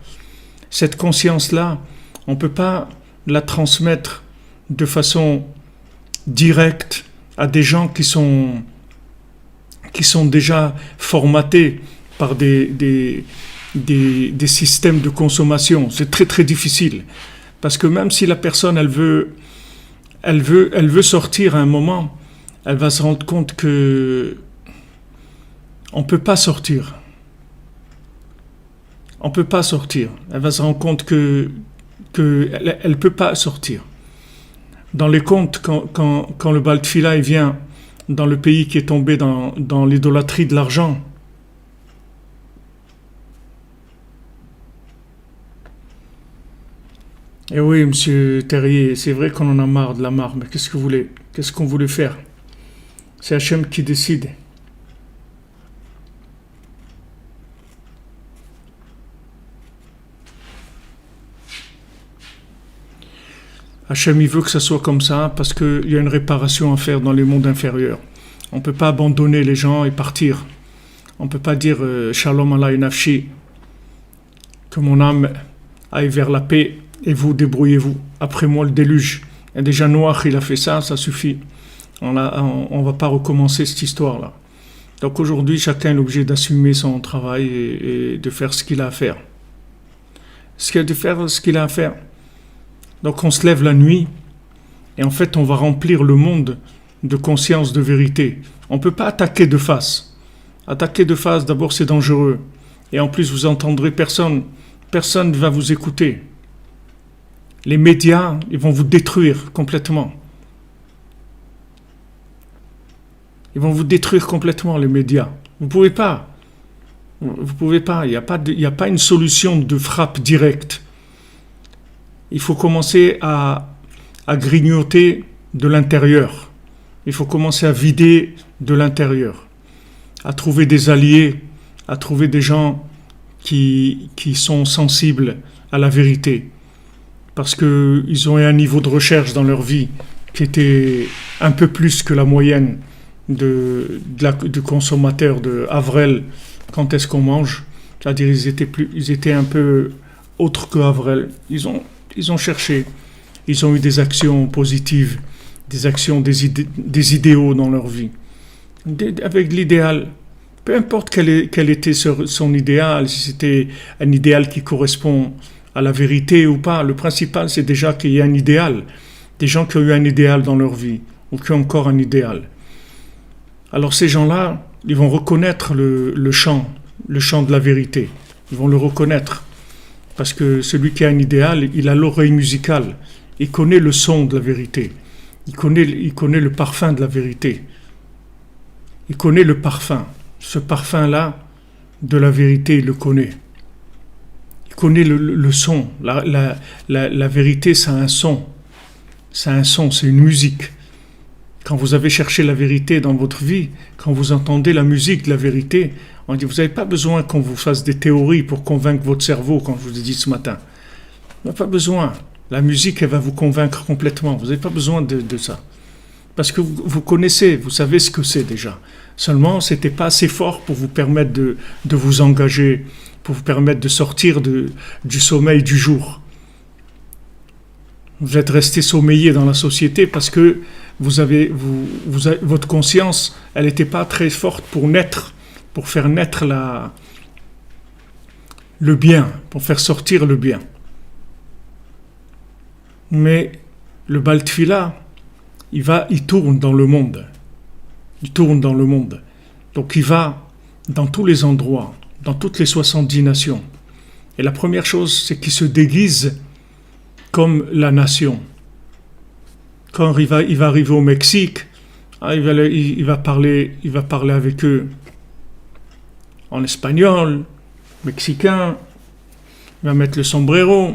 Cette conscience-là, on ne peut pas la transmettre de façon directe à des gens qui sont déjà formatés par des systèmes de consommation. C'est très très difficile. Parce que même si la personne, elle veut sortir à un moment, elle va se rendre compte que on ne peut pas sortir. On ne peut pas sortir. Elle va se rendre compte que elle peut pas sortir. Dans les contes, quand le Baal Tfila il vient dans le pays qui est tombé dans l'idolâtrie de l'argent, et oui, monsieur Terrier, c'est vrai qu'on en a marre de la marre, mais qu'est-ce que vous voulez? Qu'est-ce qu'on voulait faire? C'est Hachem qui décide. Hachem, il veut que ça soit comme ça parce qu'il y a une réparation à faire dans les mondes inférieurs. On ne peut pas abandonner les gens et partir. On ne peut pas dire Shalom Alay Nafshi, que mon âme aille vers la paix et vous débrouillez-vous. Après moi le déluge. Et déjà Noach il a fait ça, ça suffit. On ne va pas recommencer cette histoire-là. Donc aujourd'hui, chacun est obligé d'assumer son travail et de faire ce qu'il a à faire. De faire ce qu'il a à faire. Donc on se lève la nuit et en fait on va remplir le monde de conscience, de vérité. On ne peut pas attaquer de face. Attaquer de face, d'abord c'est dangereux. Et en plus vous entendrez personne. Personne ne va vous écouter. Les médias, ils vont vous détruire complètement. Ils vont vous détruire complètement, les médias. Vous ne pouvez pas. Vous pouvez pas. Il n'y a pas une solution de frappe directe. Il faut commencer à grignoter de l'intérieur. Il faut commencer à vider de l'intérieur. À trouver des alliés, à trouver des gens qui sont sensibles à la vérité. Parce qu'ils ont un niveau de recherche dans leur vie qui était un peu plus que la moyenne du consommateur de Avrel. Quand est-ce qu'on mange? C'est-à-dire ils étaient un peu autres que Avrel. Ils ont cherché, ils ont eu des actions positives, des actions, des idéaux dans leur vie. Avec l'idéal, peu importe quel était son idéal, si c'était un idéal qui correspond à la vérité ou pas, le principal c'est déjà qu'il y ait un idéal, des gens qui ont eu un idéal dans leur vie, ou qui ont encore un idéal. Alors ces gens-là, ils vont reconnaître le chant de la vérité, ils vont le reconnaître. Parce que celui qui a un idéal, il a l'oreille musicale. Il connaît le son de la vérité. Il connaît le parfum de la vérité. Il connaît le parfum. Ce parfum-là, de la vérité, il le connaît. Il connaît le son. La vérité, ça a un son. Ça a un son, c'est une musique. Quand vous avez cherché la vérité dans votre vie, quand vous entendez la musique de la vérité, on dit, vous n'avez pas besoin qu'on vous fasse des théories pour convaincre votre cerveau, comme je vous ai dit ce matin. Vous n'avez pas besoin. La musique, elle va vous convaincre complètement. Vous n'avez pas besoin de ça. Parce que vous connaissez, vous savez ce que c'est déjà. Seulement, ce n'était pas assez fort pour vous permettre de vous engager, pour vous permettre de sortir du sommeil du jour. Vous êtes resté sommeillé dans la société parce que votre conscience, elle n'était pas très forte pour faire naître le bien, pour faire sortir le bien. Mais le Baal Tfila, il tourne dans le monde. Il tourne dans le monde. Donc il va dans tous les endroits, dans toutes les 70 nations. Et la première chose, c'est qu'il se déguise comme la nation. Quand il va arriver au Mexique, il va parler avec eux en espagnol, mexicain, il va mettre le sombrero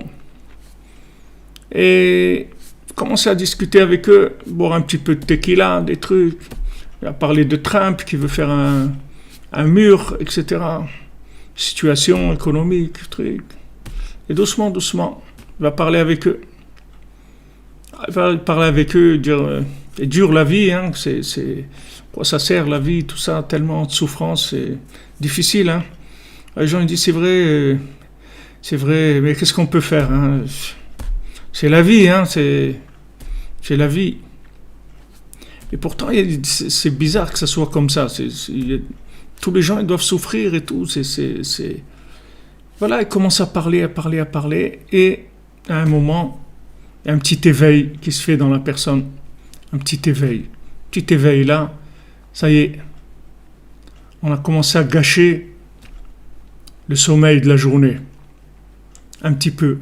et commencer à discuter avec eux, boire un petit peu de tequila, des trucs. Il va parler de Trump qui veut faire un mur, etc. Situation économique, truc. Et doucement, il va parler avec eux. Il va parler avec eux, dire c'est dur la vie, hein, quoi ça sert la vie, tout ça, tellement de souffrance, c'est difficile, hein. Les gens ils disent c'est vrai, mais qu'est-ce qu'on peut faire, hein? C'est la vie, hein, c'est la vie. Et pourtant c'est bizarre que ça soit comme ça. Tous les gens ils doivent souffrir et tout. Voilà, ils commencent à parler, et à un moment, il y a un petit éveil qui se fait dans la personne. Un petit éveil là, ça y est. on a commencé à gâcher le sommeil de la journée. Un petit peu.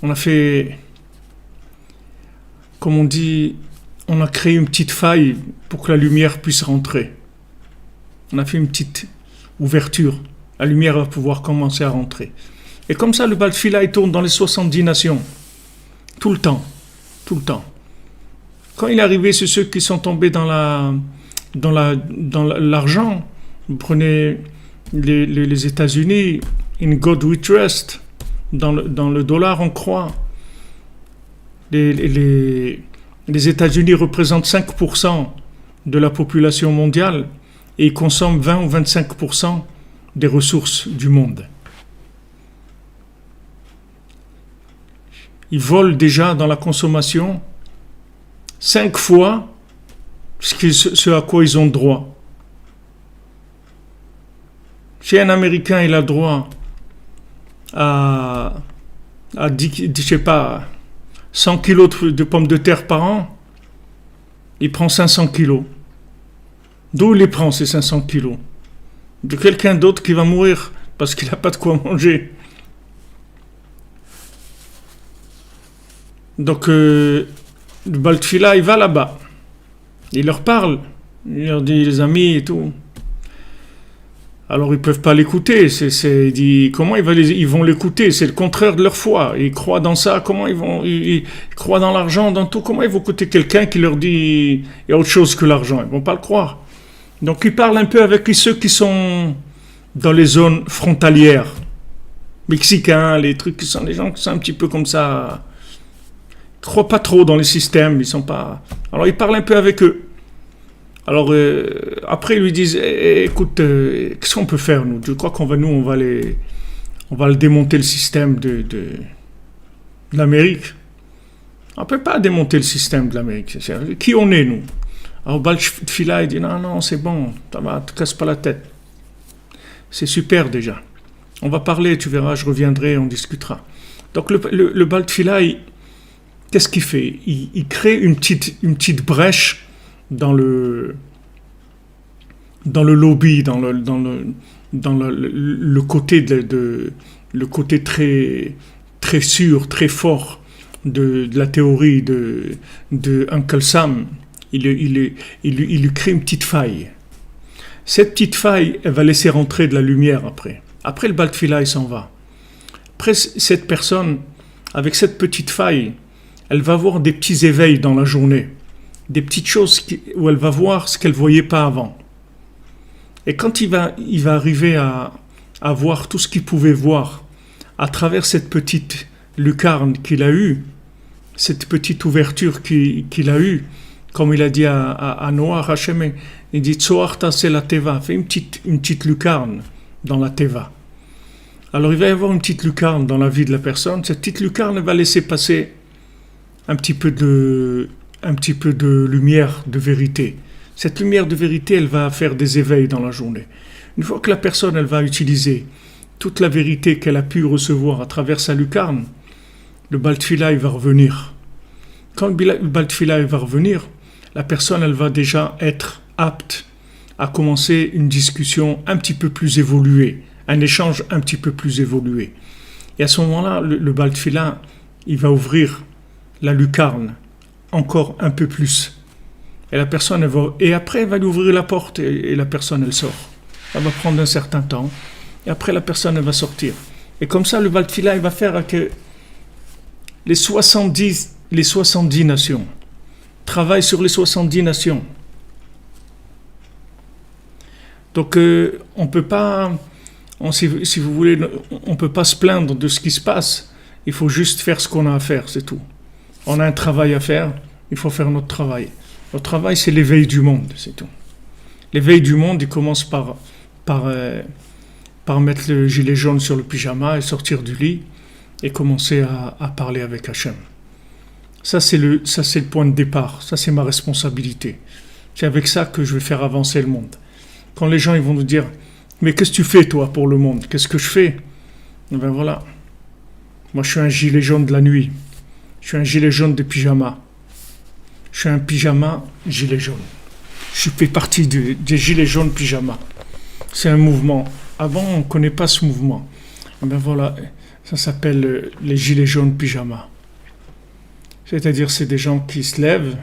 On a fait, comme on dit, on a créé une petite faille pour que la lumière puisse rentrer. On a fait une petite ouverture. La lumière va pouvoir commencer à rentrer. Et comme ça, le bal de fila, il tourne dans les 70 nations. Tout le temps. Tout le temps. Quand il est arrivé, c'est ceux qui sont tombés dans l'argent. Vous prenez les États-Unis, in God we trust. Dans le dollar, on croit. Les États-Unis représentent 5% de la population mondiale et ils consomment 20 ou 25% des ressources du monde. Ils volent déjà dans la consommation 5 fois ce à quoi ils ont droit. Si un Américain il a droit à 100 kilos de pommes de terre par an, il prend 500 kilos. D'où il les prend ces 500 kilos? De quelqu'un d'autre qui va mourir parce qu'il n'a pas de quoi manger. Donc le bal de fila, il va là-bas. Il leur parle. Il leur dit les amis et tout. Alors ils peuvent pas l'écouter. Il dit comment ils vont l'écouter? C'est le contraire de leur foi. Ils croient dans ça. Comment ils croient dans l'argent, dans tout. Comment ils vont écouter quelqu'un qui leur dit il y a autre chose que l'argent? Ils vont pas le croire. Donc ils parlent un peu avec ceux qui sont dans les zones frontalières, mexicains, les trucs qui sont les gens qui sont un petit peu comme ça. Ils croient pas trop dans les systèmes. Ils sont pas. Alors ils parlent un peu avec eux. Alors après ils lui disent écoute, qu'est-ce qu'on peut faire nous? Je crois qu'on va le démonter le système de l'Amérique. On peut pas démonter le système de l'Amérique. Qui on est nous? Alors bal de fila il dit non c'est bon, ça va, te casse pas la tête. C'est super déjà. On va parler, tu verras, je reviendrai, on discutera. Donc le bal de fila, qu'est-ce qu'il fait? Il crée une petite brèche dans le lobby, dans le côté le côté très très sûr, très fort de la théorie de Uncle Sam. Il lui crée une petite faille. Cette petite faille, elle va laisser rentrer de la lumière après. Après le bal de fila, il s'en va. Après, cette personne, avec cette petite faille, elle va voir des petits éveils dans la journée. Des petites choses où elle va voir ce qu'elle ne voyait pas avant. Et quand il va arriver à voir tout ce qu'il pouvait voir à travers cette petite lucarne qu'il a eue, cette petite ouverture qu'il a eue, comme il a dit à Noah, Hachem, il dit Tzoarta c'est la Teva, fais une petite lucarne dans la Teva. Alors il va y avoir une petite lucarne dans la vie de la personne. Cette petite lucarne va laisser passer un petit peu de lumière, de vérité. Cette lumière de vérité, elle va faire des éveils dans la journée. Une fois que la personne, elle va utiliser toute la vérité qu'elle a pu recevoir à travers sa lucarne, le bal de fila, il va revenir. Quand le bal de fila, il va revenir, la personne, elle va déjà être apte à commencer une discussion un petit peu plus évoluée, un échange un petit peu plus évolué. Et à ce moment-là, le bal de fila, il va ouvrir la lucarne encore un peu plus. Et la personne, et après, elle va lui ouvrir la porte et la personne, elle sort. Ça va prendre un certain temps. Et après, la personne, elle va sortir. Et comme ça, le bal de fila, il va faire que les 70 nations travaillent sur les 70 nations. Donc, on peut pas, si vous voulez, on peut pas se plaindre de ce qui se passe. Il faut juste faire ce qu'on a à faire, c'est tout. On a un travail à faire, il faut faire notre travail. Notre travail, c'est l'éveil du monde, c'est tout. L'éveil du monde, il commence par mettre le gilet jaune sur le pyjama et sortir du lit et commencer à parler avec Hachem. Ça, c'est le point de départ. Ça, c'est ma responsabilité. C'est avec ça que je vais faire avancer le monde. Quand les gens ils vont nous dire « Mais qu'est-ce que tu fais, toi, pour le monde? Qu'est-ce que je fais ?» Eh bien voilà. Moi, je suis un gilet jaune de la nuit. Je suis un gilet jaune de pyjama. Je suis un pyjama gilet jaune. je fais partie des Gilets jaunes pyjama. C'est un mouvement. Avant, on ne connaît pas ce mouvement. Et ben voilà, ça s'appelle les Gilets jaunes pyjama. C'est-à-dire, c'est des gens qui se lèvent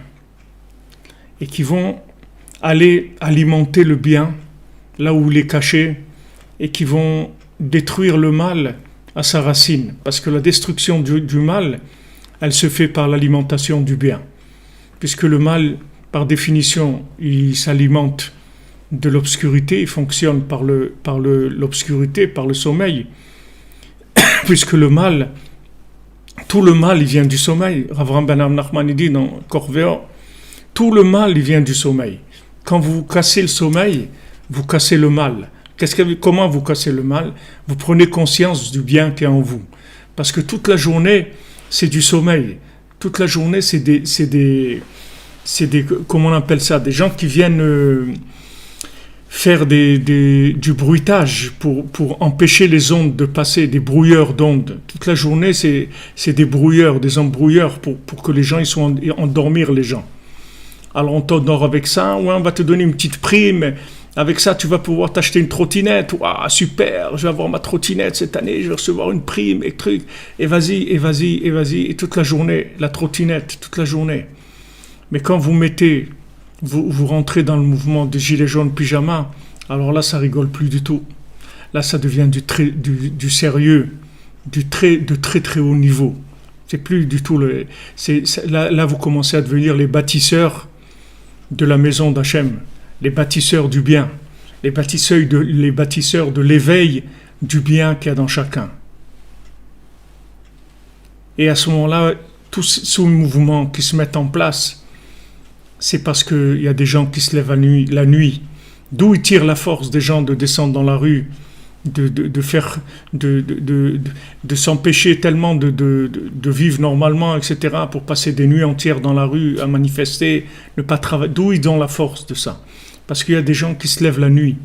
et qui vont aller alimenter le bien là où il est caché et qui vont détruire le mal à sa racine. Parce que la destruction du mal, elle se fait par l'alimentation du bien. Puisque le mal, par définition, il s'alimente de l'obscurité, il fonctionne par l'obscurité, par le sommeil. Puisque le mal, tout le mal, il vient du sommeil. Ravram Ben Nachman dit dans Korvéo, tout le mal, il vient du sommeil. Quand vous cassez le sommeil, vous cassez le mal. Comment vous cassez le mal? Vous prenez conscience du bien qui est en vous. Parce que toute la journée, c'est du sommeil. Toute la journée, c'est des comment on appelle ça? Des gens qui viennent faire du bruitage pour empêcher les ondes de passer, des brouilleurs d'ondes. Toute la journée, c'est des brouilleurs, des embrouilleurs pour que les gens ils soient endormir les gens. Alors on t'endort avec ça, ouais, on va te donner une petite prime. Avec ça, tu vas pouvoir t'acheter une trottinette. Waouh, super, je vais avoir ma trottinette cette année, je vais recevoir une prime et trucs. Et vas-y. Et toute la journée, la trottinette, toute la journée. Mais quand vous rentrez dans le mouvement des Gilets jaunes pyjama, alors là, ça rigole plus du tout. Là, ça devient du sérieux, de très très haut niveau. C'est plus du tout là, vous commencez à devenir les bâtisseurs de la maison d'Hachem, les bâtisseurs du bien, les bâtisseurs de l'éveil du bien qu'il y a dans chacun. Et à ce moment-là, tous ces mouvements qui se mettent en place, c'est parce qu'il y a des gens qui se lèvent la nuit. D'où ils tirent la force des gens de descendre dans la rue, de s'empêcher tellement de vivre normalement, etc., pour passer des nuits entières dans la rue à manifester, ne pas travailler. D'où ils ont la force de ça? Parce qu'il y a des gens qui se lèvent la nuit.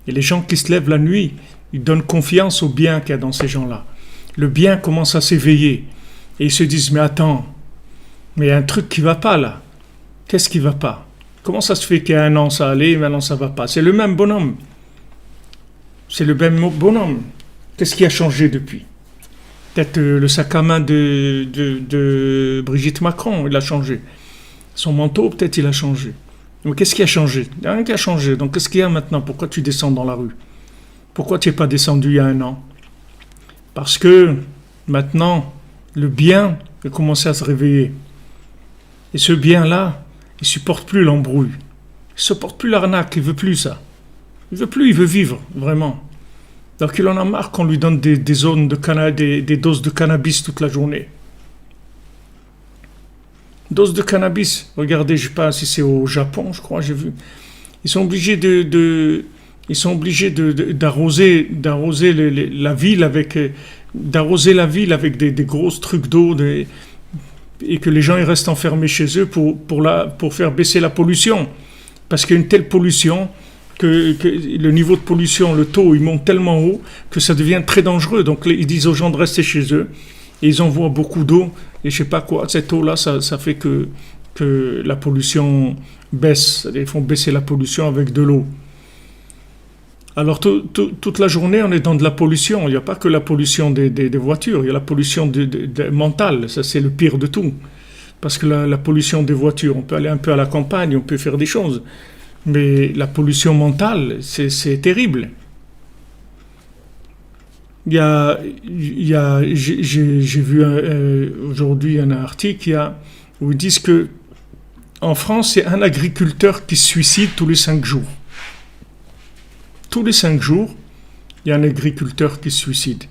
Et les gens qui se lèvent la nuit, ils donnent confiance au bien qu'il y a dans ces gens-là. Le bien commence à s'éveiller. Et ils se disent, mais attends, mais il y a un truc qui ne va pas là. Qu'est-ce qui ne va pas? Comment ça se fait qu'il y a un an ça allait, maintenant ça ne va pas? C'est le même bonhomme. C'est le même bonhomme. Qu'est-ce qui a changé depuis? Peut-être le sac à main de Brigitte Macron, il a changé. Son manteau, peut-être il a changé. Mais qu'est-ce qui a changé? Il n'y a rien qui a changé. Donc qu'est-ce qu'il y a maintenant? Pourquoi tu descends dans la rue? Pourquoi tu n'es pas descendu il y a un an? Parce que maintenant, le bien a commencé à se réveiller. Et ce bien-là, il ne supporte plus l'embrouille. Il ne supporte plus l'arnaque, il ne veut plus ça. Il ne veut plus, il veut vivre, vraiment. Donc il en a marre qu'on lui donne des doses de cannabis toute la journée. Doses de cannabis. Regardez, je ne sais pas si c'est au Japon, je crois, j'ai vu. Ils sont obligés d'arroser la ville avec des grosses trucs d'eau et que les gens ils restent enfermés chez eux pour faire baisser la pollution. Parce qu'il y a une telle pollution que le niveau de pollution, le taux, il monte tellement haut que ça devient très dangereux. Donc ils disent aux gens de rester chez eux et ils envoient beaucoup d'eau et je sais pas quoi. Cette eau-là, ça fait que la pollution baisse. Ils font baisser la pollution avec de l'eau. Alors toute la journée, on est dans de la pollution. Il n'y a pas que la pollution des voitures, il y a la pollution mentale. Ça, c'est le pire de tout. Parce que la pollution des voitures, on peut aller un peu à la campagne, on peut faire des choses. Mais la pollution mentale, c'est terrible. J'ai vu aujourd'hui un article où ils disent que en France, c'est un agriculteur qui se suicide tous les 5 jours. Tous les 5 jours, il y a un agriculteur qui se suicide.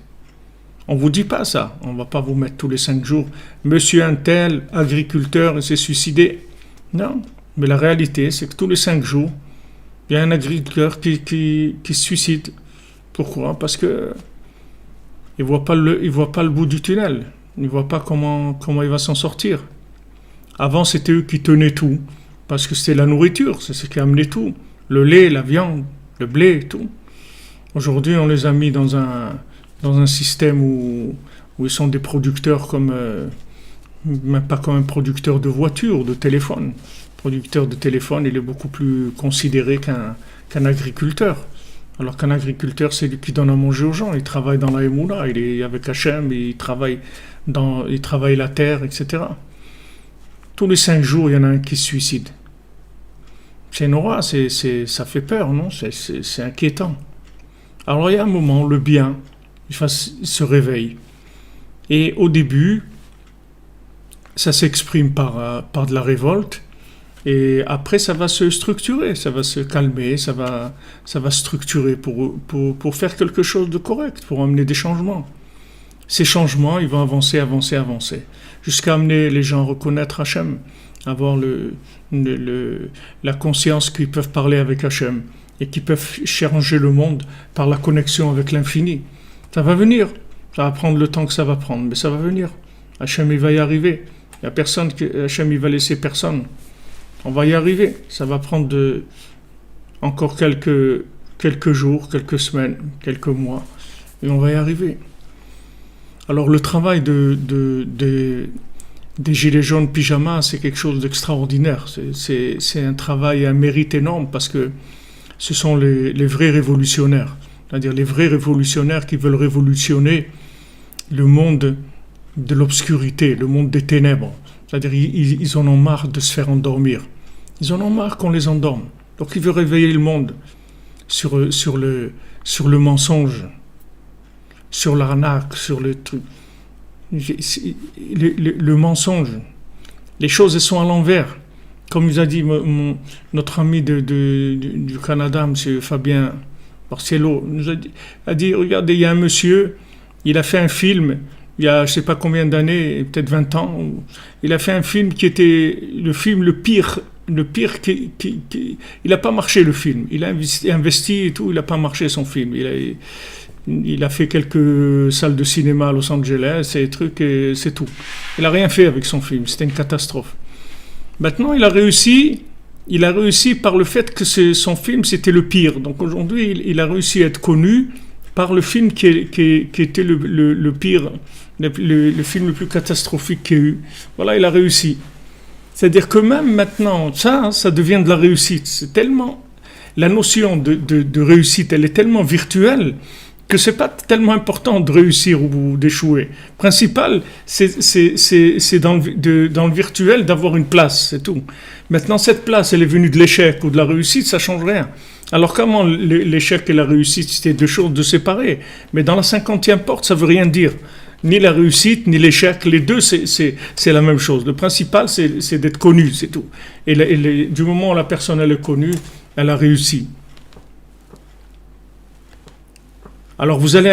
On ne vous dit pas ça. On ne va pas vous mettre tous les 5 jours. Monsieur un tel, agriculteur, il s'est suicidé. Non. Mais la réalité, c'est que tous les 5 jours, il y a un agriculteur qui se suicide. Pourquoi? Parce que il voit pas le bout du tunnel. Il ne voit pas comment il va s'en sortir. Avant, c'était eux qui tenaient tout. Parce que c'était la nourriture, c'est ce qui amenait tout. Le lait, la viande, le blé, tout. Aujourd'hui, on les a mis dans un système où ils sont des producteurs comme... même pas comme un producteur de voitures, de téléphone. producteur de téléphone, il est beaucoup plus considéré qu'un agriculteur. Alors qu'un agriculteur, c'est lui qui donne à manger aux gens. Il travaille dans la Emouna, il est avec Hachem, il travaille la terre, etc. Tous les 5 jours, il y en a un qui se suicide. C'est Nora, ça fait peur, non? C'est inquiétant. Alors il y a un moment, le bien, il se réveille. Et au début, ça s'exprime par de la révolte. Et après, ça va se structurer, ça va se calmer, ça va structurer pour faire quelque chose de correct, pour amener des changements. Ces changements, ils vont avancer, jusqu'à amener les gens à reconnaître Hachem, avoir la conscience qu'ils peuvent parler avec Hachem et qu'ils peuvent changer le monde par la connexion avec l'infini. Ça va venir, ça va prendre le temps que ça va prendre, mais ça va venir. Hachem, il va y arriver. Il y a personne Hachem, il va laisser personne. On va y arriver. Ça va prendre encore quelques jours, quelques semaines, quelques mois, et on va y arriver. Alors le travail des Gilets jaunes pyjama, c'est quelque chose d'extraordinaire. C'est un travail et un mérite énorme parce que ce sont les vrais révolutionnaires. C'est-à-dire les vrais révolutionnaires qui veulent révolutionner le monde de l'obscurité, le monde des ténèbres. C'est-à-dire ils en ont marre de se faire endormir. Ils en ont marre qu'on les endorme. Donc ils veulent réveiller le monde sur le mensonge, sur l'arnaque, sur le truc. Le mensonge. Les choses, elles sont à l'envers. Comme nous a dit notre ami du Canada, M. Fabien Barcello, nous a dit, regardez, il y a un monsieur, il a fait un film, il y a je ne sais pas combien d'années, peut-être 20 ans, il a fait un film qui était le film le pire il n'a pas marché le film, il a investi et tout, il n'a pas marché son film, il a fait quelques salles de cinéma à Los Angeles et trucs, et c'est tout. Il n'a rien fait avec son film, c'était une catastrophe. Maintenant, il a réussi par le fait que son film, c'était le pire. Donc aujourd'hui, il a réussi à être connu par le film qui était le pire, le film le plus catastrophique qu'il y a eu. Voilà, il a réussi. C'est-à-dire que même maintenant, ça devient de la réussite. C'est tellement, la notion de réussite, elle est tellement virtuelle que c'est pas tellement important de réussir ou d'échouer. Principal, c'est dans le virtuel d'avoir une place, c'est tout. Maintenant, cette place, elle est venue de l'échec ou de la réussite, ça change rien. Alors comment l'échec et la réussite, c'était deux choses de séparées. Mais dans la 50e porte, ça veut rien dire. Ni la réussite, ni l'échec, les deux, c'est la même chose. Le principal, c'est d'être connu, c'est tout. Et du moment où la personne, elle est connue, elle a réussi. Alors vous allez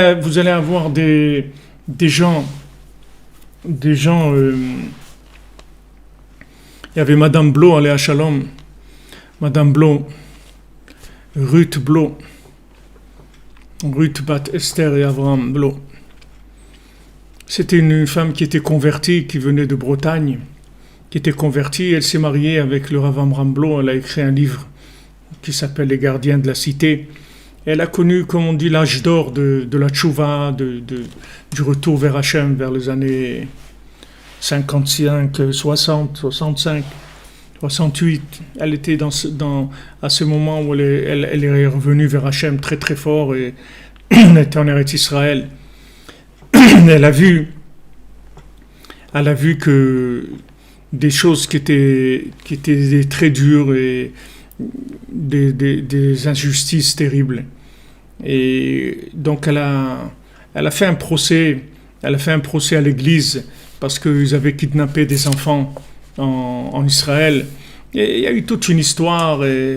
avoir des gens. Il y avait Madame Blo, elle est à Shalom. Madame Blo, Ruth Blo, Ruth Bat Esther et Abraham Blo. C'était une femme qui était convertie, qui venait de Bretagne, qui était convertie. Elle s'est mariée avec le Rav Amram Blo. Elle a écrit un livre qui s'appelle Les gardiens de la cité. Elle a connu, comme on dit, l'âge d'or de la tchouva, du retour vers Hachem, vers les années 55, 60, 65, 68. Elle était à ce moment où elle est revenue vers Hachem très très fort et elle était en Eretz Israël. Elle a vu que des choses qui étaient très dures et des injustices terribles. Et donc elle a fait un procès à l'église parce qu'ils avaient kidnappé des enfants en Israël. Et il y a eu toute une histoire. Et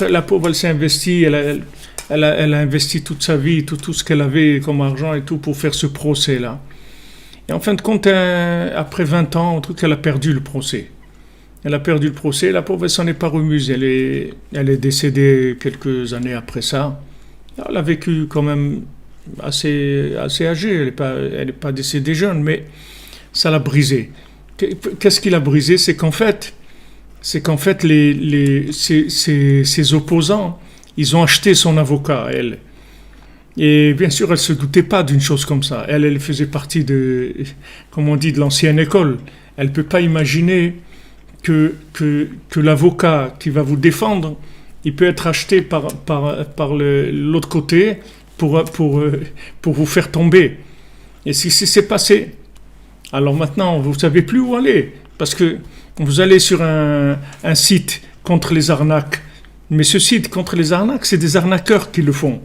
la pauvre, elle s'est investie. Elle a investi toute sa vie, tout ce qu'elle avait comme argent et tout pour faire ce procès-là. Et en fin de compte, après 20 ans, elle a perdu le procès. Elle a perdu le procès, la pauvre, elle s'en est pas remise. Elle est décédée quelques années après ça. Elle a vécu quand même assez âgée. Elle n'est pas décédée jeune, mais ça l'a brisée. Qu'est-ce qui l'a brisée? C'est qu'en fait, ses opposants, ils ont acheté son avocat, elle. Et bien sûr, elle ne se doutait pas d'une chose comme ça. Elle faisait partie de l'ancienne école. Elle ne peut pas imaginer que l'avocat qui va vous défendre, il peut être acheté par l'autre côté pour vous faire tomber. Et si c'est passé, alors maintenant, vous ne savez plus où aller, parce que vous allez sur un site contre les arnaques. Mais ce site contre les arnaques, c'est des arnaqueurs qui le font.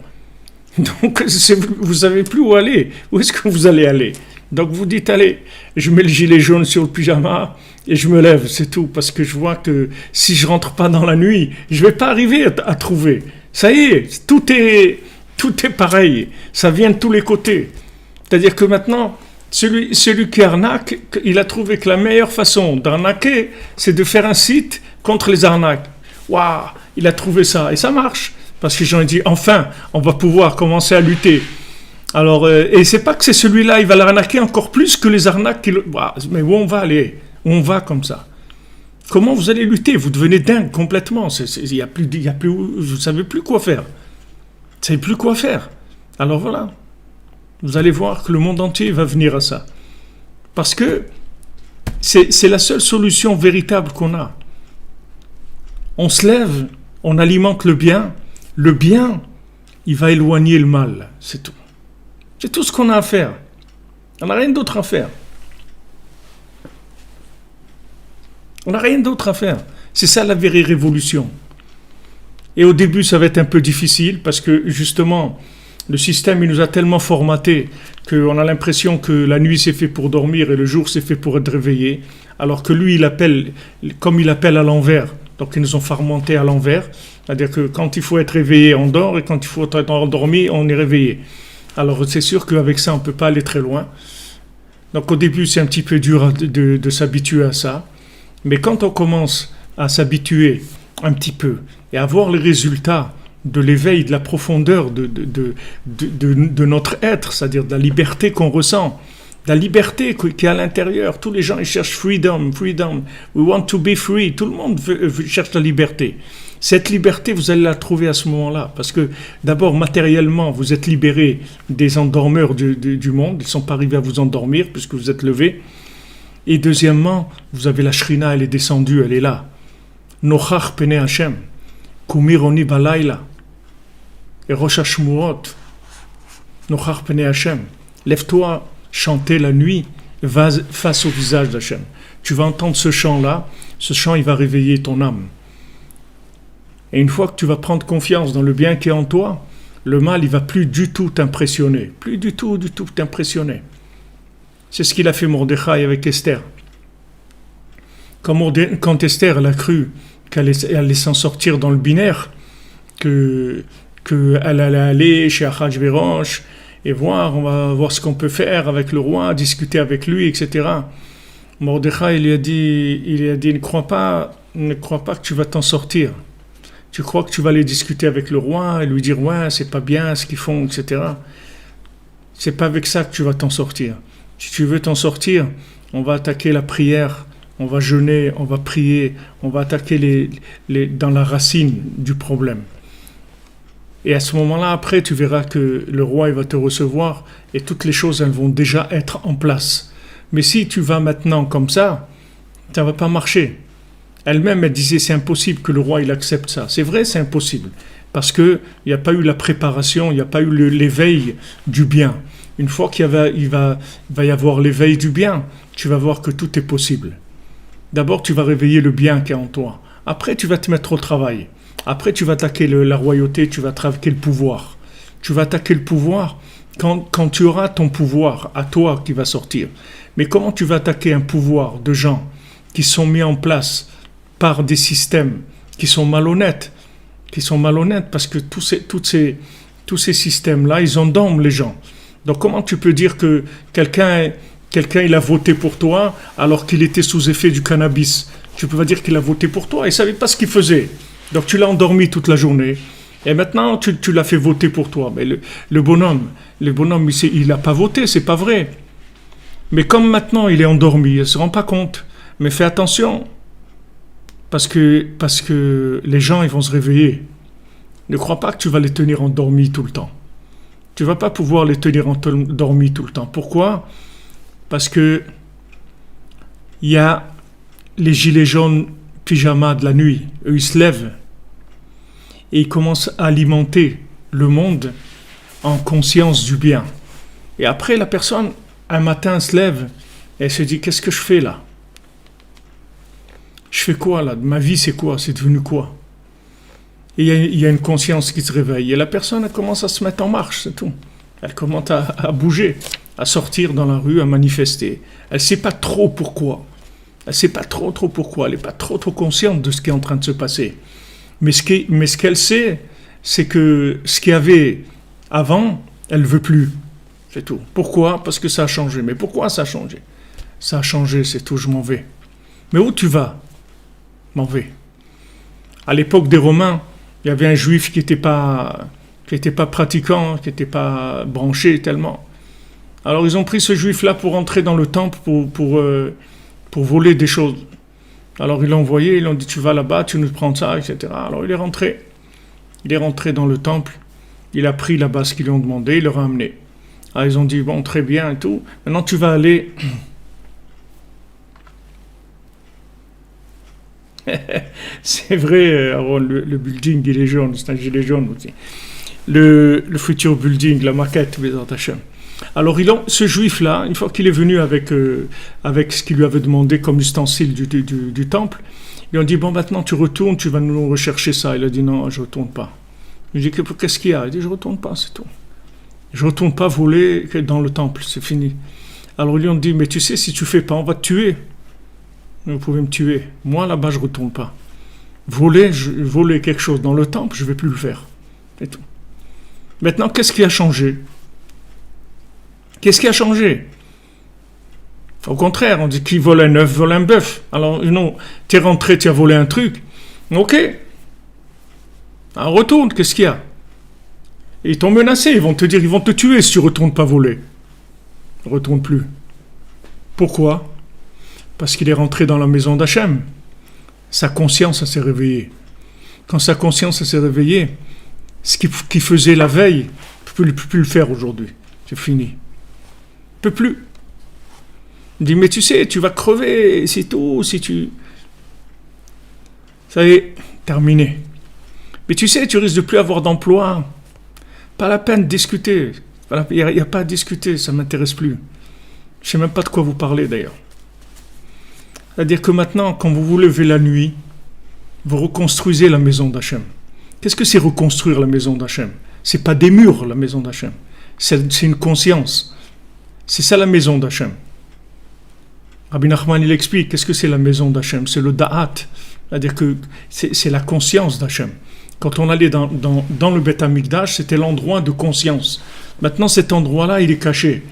Donc, vous ne savez plus où aller. Où est-ce que vous allez aller? Donc, vous dites, allez, je mets le gilet jaune sur le pyjama et je me lève, c'est tout. Parce que je vois que si je ne rentre pas dans la nuit, je ne vais pas arriver à trouver. Ça y est, tout est pareil. Ça vient de tous les côtés. C'est-à-dire que maintenant, celui qui arnaque, il a trouvé que la meilleure façon d'arnaquer, c'est de faire un site contre les arnaques. Waouh, il a trouvé ça. Et ça marche. Parce que les gens ont dit, enfin, on va pouvoir commencer à lutter. Alors, et c'est pas que c'est celui-là, il va l'arnaquer encore plus que les arnaques. Mais où on va aller? Où on va comme ça? Comment vous allez lutter? Vous devenez dingue complètement. Il y a plus, vous ne savez plus quoi faire. Vous ne savez plus quoi faire. Alors voilà. Vous allez voir que le monde entier va venir à ça. Parce que c'est la seule solution véritable qu'on a. On se lève, on alimente le bien. Le bien, il va éloigner le mal. C'est tout. C'est tout ce qu'on a à faire. On n'a rien d'autre à faire. On n'a rien d'autre à faire. C'est ça la vraie révolution. Et au début, ça va être un peu difficile parce que justement, le système, il nous a tellement formaté qu'on a l'impression que la nuit, c'est fait pour dormir et le jour, c'est fait pour être réveillé. Alors que lui, il appelle, comme il appelle à l'envers. Donc, ils nous ont formaté à l'envers. C'est-à-dire que quand il faut être réveillé, on dort. Et quand il faut être endormi, on est réveillé. Alors, c'est sûr qu'avec ça, on ne peut pas aller très loin. Donc, au début, c'est un petit peu dur de s'habituer à ça. Mais quand on commence à s'habituer un petit peu et à voir les résultats de l'éveil, de la profondeur de notre être, c'est-à-dire de la liberté qu'on ressent, de la liberté qui est à l'intérieur. Tous les gens, ils cherchent freedom. We want to be free. Tout le monde cherche la liberté. Cette liberté, vous allez la trouver à ce moment-là. Parce que d'abord, matériellement, vous êtes libéré des endormeurs du monde. Ils ne sont pas arrivés à vous endormir puisque vous êtes levé. Et deuxièmement, vous avez la Shrina, elle est descendue, elle est là. Nochach pene Hashem. Kumironi balayla. Et Rosh Hashmuot. Nochach pene Hashem. Lève-toi, chanter la nuit face au visage d'Hachem. Tu vas entendre ce chant-là. Ce chant, il va réveiller ton âme. Et une fois que tu vas prendre confiance dans le bien qui est en toi, le mal, il va plus du tout t'impressionner. Plus du tout t'impressionner. C'est ce qu'il a fait Mordechai avec Esther. Quand Esther, elle a cru qu'elle allait s'en sortir dans le binaire, qu'elle allait aller chez Achashverosh et voir, on va voir ce qu'on peut faire avec le roi, discuter avec lui, etc. Mordechai, il lui a dit, ne crois pas que tu vas t'en sortir. Tu crois que tu vas aller discuter avec le roi et lui dire, ouais, c'est pas bien ce qu'ils font, etc. C'est pas avec ça que tu vas t'en sortir. Si tu veux t'en sortir, on va attaquer la prière, on va jeûner, on va prier, on va attaquer dans la racine du problème. Et à ce moment-là, après, tu verras que le roi, il va te recevoir et toutes les choses, elles vont déjà être en place. Mais si tu vas maintenant comme ça ne va pas marcher. Elle-même, elle disait, c'est impossible que le roi, il accepte ça. C'est vrai, c'est impossible. Parce qu'il n'y a pas eu la préparation, il n'y a pas eu l'éveil du bien. Une fois qu'il va y avoir l'éveil du bien, tu vas voir que tout est possible. D'abord, tu vas réveiller le bien qui est en toi. Après, tu vas te mettre au travail. Après, tu vas attaquer la royauté, tu vas attaquer le pouvoir. Tu vas attaquer le pouvoir quand tu auras ton pouvoir à toi qui va sortir. Mais comment tu vas attaquer un pouvoir de gens qui sont mis en place par des systèmes qui sont malhonnêtes parce que tous ces systèmes-là, ils endorment les gens. Donc comment tu peux dire que quelqu'un il a voté pour toi alors qu'il était sous effet du cannabis? Tu peux pas dire qu'il a voté pour toi, il ne savait pas ce qu'il faisait. Donc tu l'as endormi toute la journée. Et maintenant tu l'as fait voter pour toi. Mais le bonhomme, il n'a pas voté, c'est pas vrai. Mais comme maintenant il est endormi, il ne se rend pas compte. Mais fais attention. Parce que les gens, ils vont se réveiller. Ne crois pas que tu vas les tenir endormis tout le temps. Tu ne vas pas pouvoir les tenir endormis tout le temps. Pourquoi? Parce que il y a les gilets jaunes pyjama de la nuit, eux ils se lèvent et ils commencent à alimenter le monde en conscience du bien. Et après la personne, un matin, se lève et elle se dit, qu'est-ce que je fais là? Je fais quoi là? Ma vie c'est quoi? C'est devenu quoi? Et il y a une conscience qui se réveille. Et la personne, elle commence à se mettre en marche, c'est tout. Elle commence à bouger, à sortir dans la rue, à manifester. Elle ne sait pas trop pourquoi. Elle ne sait pas trop pourquoi. Elle n'est pas trop consciente de ce qui est en train de se passer. Mais ce qu'elle sait, c'est que ce qu'il y avait avant, elle ne veut plus. C'est tout. Pourquoi? Parce que ça a changé. Mais pourquoi ça a changé? Ça a changé, c'est tout, je m'en vais. Mais où tu vas? M'en vais. À l'époque des Romains, il y avait un juif qui n'était pas pratiquant, qui n'était pas branché tellement. Alors ils ont pris ce juif-là pour entrer dans le temple pour voler des choses. Alors ils l'ont envoyé, ils l'ont dit, tu vas là-bas, tu nous prends ça, etc. Alors il est rentré. Il est rentré dans le temple, il a pris là-bas ce qu'ils lui ont demandé, il leur a amené. Alors ils ont dit, bon, très bien et tout. Maintenant tu vas aller... C'est vrai, Aaron, le building il est jaune, c'est un gilet jaune aussi. Le futur building, la maquette, Bézat Hachem. Alors ce juif-là, une fois qu'il est venu avec ce qu'il lui avait demandé comme ustensile du temple, ils lui ont dit, bon maintenant tu retournes, tu vas nous rechercher ça. Il a dit, non, je ne retourne pas. Il dit, qu'est-ce qu'il y a? Il dit, je ne retourne pas, c'est tout. Je ne retourne pas voler dans le temple, c'est fini. Alors ils lui ont dit, mais tu sais, si tu ne fais pas, on va te tuer. Vous pouvez me tuer. Moi, là-bas, je ne retourne pas. Voler quelque chose dans le temple, je ne vais plus le faire. C'est tout. Maintenant, qu'est-ce qui a changé? Qu'est-ce qui a changé? Au contraire, on dit qui vole un œuf, vole un bœuf. Alors, non, tu es rentré, tu as volé un truc. Ok. Alors, retourne, qu'est-ce qu'il y a? Ils t'ont menacé, ils vont te dire, ils vont te tuer si tu ne retournes pas voler. Ne retourne plus. Pourquoi? Parce qu'il est rentré dans la maison d'Hachem. Sa conscience s'est réveillée. Quand sa conscience s'est réveillée, ce qu'il faisait la veille, il ne peut plus le faire aujourd'hui. C'est fini. Il ne peut plus. Il dit, mais tu sais, tu vas crever, c'est tout, si tu... Ça y est, terminé. Mais tu sais, tu risques de plus avoir d'emploi. Pas la peine de discuter. Il n'y a pas à discuter, ça ne m'intéresse plus. Je ne sais même pas de quoi vous parlez d'ailleurs. C'est-à-dire que maintenant, quand vous vous levez la nuit, vous reconstruisez la maison d'Hachem. Qu'est-ce que c'est reconstruire la maison d'Hachem? C'est pas des murs, la maison d'Hachem. C'est une conscience. C'est ça la maison d'Hachem. Rabbi Nachman, il explique, qu'est-ce que c'est la maison d'Hachem? C'est le da'at. C'est-à-dire que c'est la conscience d'Hachem. Quand on allait dans le Beth Amikdash, c'était l'endroit de conscience. Maintenant, cet endroit-là, il est caché.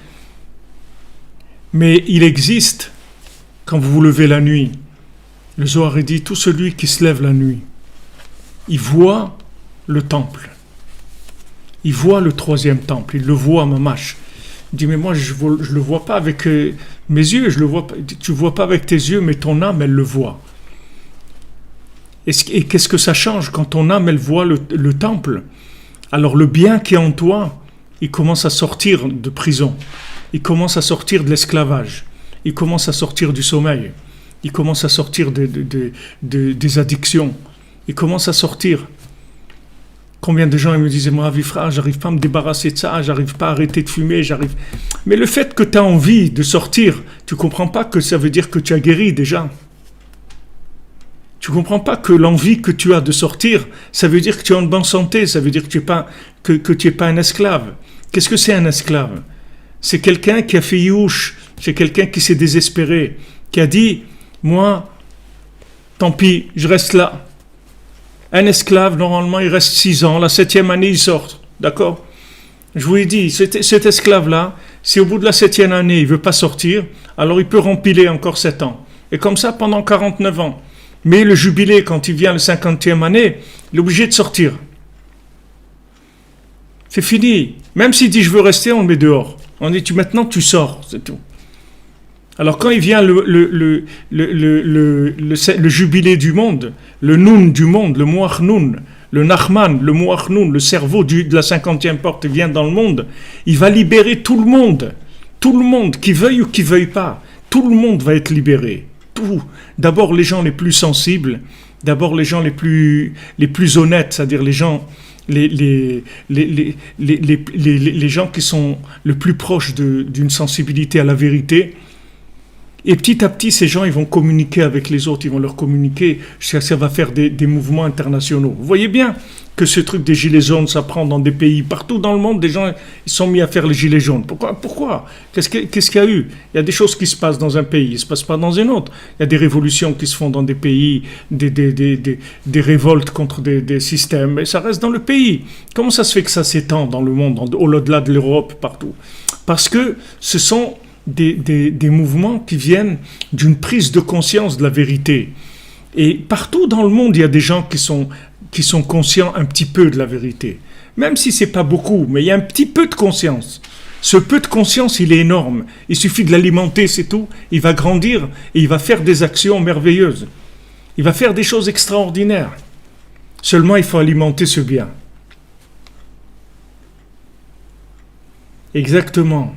Mais il existe. Quand vous vous levez la nuit, le Zohar dit, tout celui qui se lève la nuit, il voit le temple. Il voit le troisième temple, il le voit, mamash. Il dit, mais moi, je le vois pas avec mes yeux, je le vois pas. Tu vois pas avec tes yeux, mais ton âme, elle le voit. Et qu'est-ce que ça change quand ton âme, elle voit le temple? Alors le bien qui est en toi, il commence à sortir de prison. Il commence à sortir de l'esclavage. Il commence à sortir du sommeil. Il commence à sortir des addictions. Il commence à sortir. Combien de gens ils me disaient, moi, Avifra, j'arrive pas à me débarrasser de ça, j'arrive pas à arrêter de fumer, j'arrive... Mais le fait que tu as envie de sortir, tu comprends pas que ça veut dire que tu as guéri déjà. Tu comprends pas que l'envie que tu as de sortir, ça veut dire que tu es en bonne santé, ça veut dire que tu es pas un esclave. Qu'est-ce que c'est un esclave? C'est quelqu'un qui a fait youch, c'est quelqu'un qui s'est désespéré, qui a dit, moi, tant pis, je reste là. Un esclave, normalement, il reste 6 ans, la 7e année, il sort, d'accord? Je vous ai dit, cet esclave-là, si au bout de la 7e année, il ne veut pas sortir, alors il peut rempiler encore 7 ans. Et comme ça, pendant 49 ans. Mais le jubilé, quand il vient la 50e année, il est obligé de sortir. C'est fini. Même s'il dit, je veux rester, on le met dehors. On dit, maintenant, tu sors, c'est tout. Alors quand il vient le jubilé du monde, le Noun du monde, le Moach Noun, le Nachman, le Moach Noun, le cerveau de la 50e porte vient dans le monde, il va libérer tout le monde, qui veuille ou qui veuille pas, tout le monde va être libéré, partout. D'abord les gens les plus sensibles, d'abord les gens les plus honnêtes, c'est-à-dire les gens les gens qui sont le plus proches d'une sensibilité à la vérité. Et petit à petit, ces gens, ils vont communiquer avec les autres, ils vont leur communiquer, ça va faire des mouvements internationaux. Vous voyez bien que ce truc des gilets jaunes, ça prend dans des pays, partout dans le monde, des gens ils sont mis à faire les gilets jaunes. Pourquoi Qu'est-ce qu'il y a eu? Il y a des choses qui se passent dans un pays, il ne se passe pas dans un autre. Il y a des révolutions qui se font dans des pays, des révoltes contre des systèmes, et ça reste dans le pays. Comment ça se fait que ça s'étend dans le monde, au-delà de l'Europe, partout? Parce que ce sont des mouvements qui viennent d'une prise de conscience de la vérité. Et partout dans le monde, il y a des gens qui sont conscients un petit peu de la vérité. Même si c'est pas beaucoup, mais il y a un petit peu de conscience. Ce peu de conscience, il est énorme. Il suffit de l'alimenter, c'est tout. Il va grandir et il va faire des actions merveilleuses. Il va faire des choses extraordinaires. Seulement, il faut alimenter ce bien. Exactement.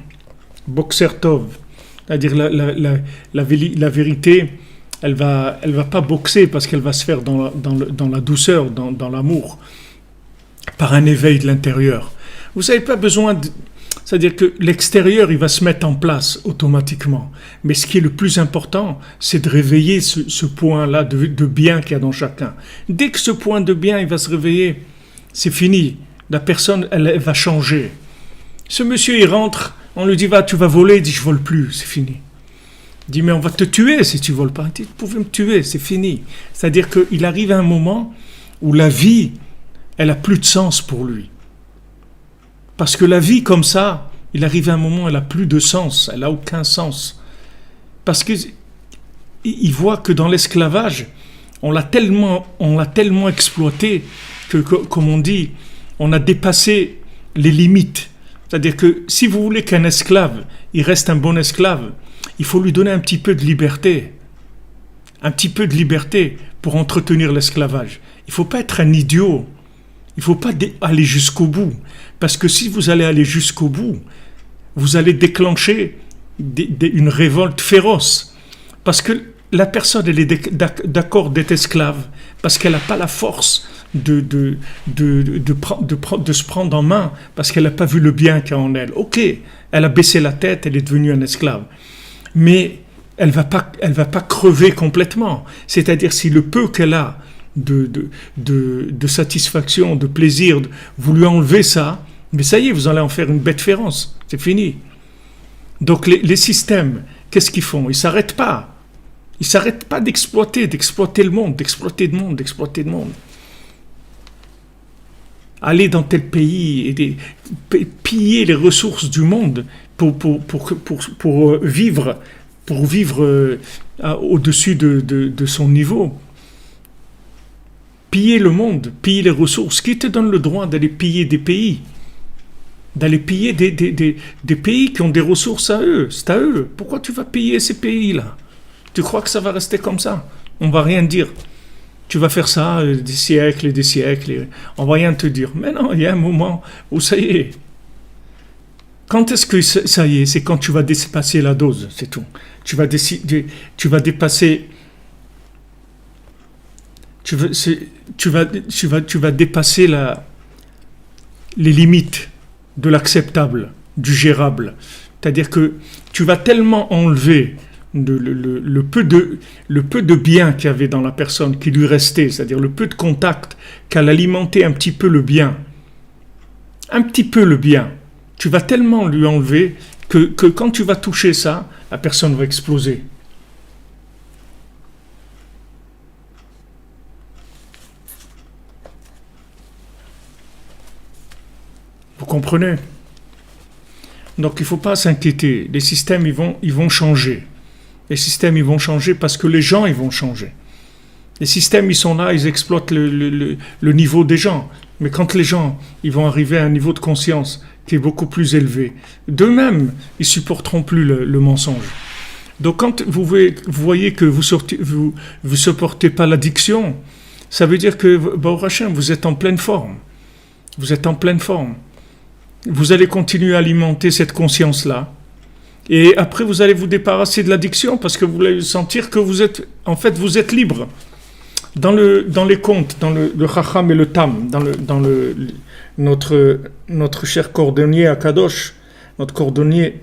Boxer Tov, c'est-à-dire la vérité, elle va pas boxer parce qu'elle va se faire dans la douceur, dans l'amour, par un éveil de l'intérieur. Vous n'avez pas besoin c'est-à-dire que l'extérieur, il va se mettre en place automatiquement. Mais ce qui est le plus important, c'est de réveiller ce point-là de bien qu'il y a dans chacun. Dès que ce point de bien, il va se réveiller, c'est fini. La personne, elle va changer. Ce monsieur, il rentre, on lui dit, tu vas voler, il dit, je vole plus, c'est fini. Il dit, mais on va te tuer si tu voles pas. Il dit, vous pouvez me tuer, c'est fini. C'est-à-dire qu'il arrive à un moment où la vie, elle a plus de sens pour lui. Parce que la vie comme ça, il arrive à un moment où elle a plus de sens, elle a aucun sens. Parce qu'il voit que dans l'esclavage, on l'a tellement exploité que, comme on dit, on a dépassé les limites. C'est-à-dire que si vous voulez qu'un esclave, il reste un bon esclave, il faut lui donner un petit peu de liberté. Un petit peu de liberté pour entretenir l'esclavage. Il ne faut pas être un idiot. Il ne faut pas aller jusqu'au bout. Parce que si vous allez aller jusqu'au bout, vous allez déclencher une révolte féroce. Parce que la personne, elle est d'accord d'être esclave, parce qu'elle n'a pas la force de se prendre en main, parce qu'elle n'a pas vu le bien qu'il y a en elle. Ok, elle a baissé la tête, elle est devenue un esclave. Mais elle va pas crever complètement. C'est-à-dire, si le peu qu'elle a de satisfaction, de plaisir, vous lui enlevez ça, mais ça y est, vous allez en faire une bête féroce. C'est fini. Donc les systèmes, qu'est-ce qu'ils font? Ils ne s'arrêtent pas. Ils ne s'arrêtent pas d'exploiter le monde, d'exploiter le monde. Aller dans tel pays et piller les ressources du monde pour vivre au-dessus de son niveau. Piller le monde, piller les ressources. Qui te donne le droit d'aller piller des pays? D'aller piller des pays qui ont des ressources à eux. C'est à eux. Pourquoi tu vas piller ces pays-là? Tu crois que ça va rester comme ça? On va rien dire. Tu vas faire ça des siècles et des siècles. On va rien te dire. Mais non, il y a un moment où ça y est. Quand est-ce que ça y est? C'est quand tu vas dépasser la dose, c'est tout. Tu vas dépasser... Tu vas dépasser les limites de l'acceptable, du gérable. C'est-à-dire que tu vas tellement enlever le peu de bien qu'il y avait dans la personne qui lui restait, c'est-à-dire le peu de contact qu'elle alimentait un petit peu le bien. Un petit peu le bien. Tu vas tellement lui enlever que quand tu vas toucher ça, la personne va exploser. Vous comprenez? Donc il ne faut pas s'inquiéter. Les systèmes, ils vont changer. Les systèmes, ils vont changer parce que les gens, ils vont changer. Les systèmes, ils sont là, ils exploitent le niveau des gens. Mais quand les gens, ils vont arriver à un niveau de conscience qui est beaucoup plus élevé, d'eux-mêmes, ils ne supporteront plus le mensonge. Donc quand vous voyez que vous ne supportez pas l'addiction, ça veut dire que, vous êtes en pleine forme. Vous êtes en pleine forme. Vous allez continuer à alimenter cette conscience-là. Et après, vous allez vous débarrasser de l'addiction parce que vous allez sentir que vous êtes libre. Dans les contes, dans le Chacham et le Tam, notre cher cordonnier Akadosh, notre cordonnier,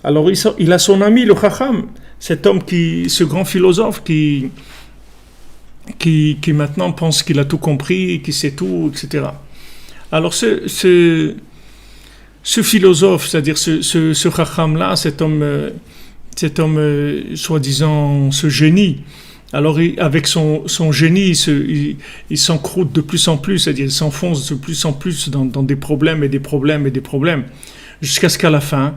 alors il a son ami le Chacham, ce grand philosophe qui maintenant pense qu'il a tout compris, qui sait tout, etc. Alors ce philosophe, c'est-à-dire ce Chacham-là, cet homme soi-disant ce génie, alors avec son génie, il s'encroute de plus en plus, c'est-à-dire il s'enfonce de plus en plus dans des problèmes et des problèmes et des problèmes, jusqu'à ce qu'à la fin,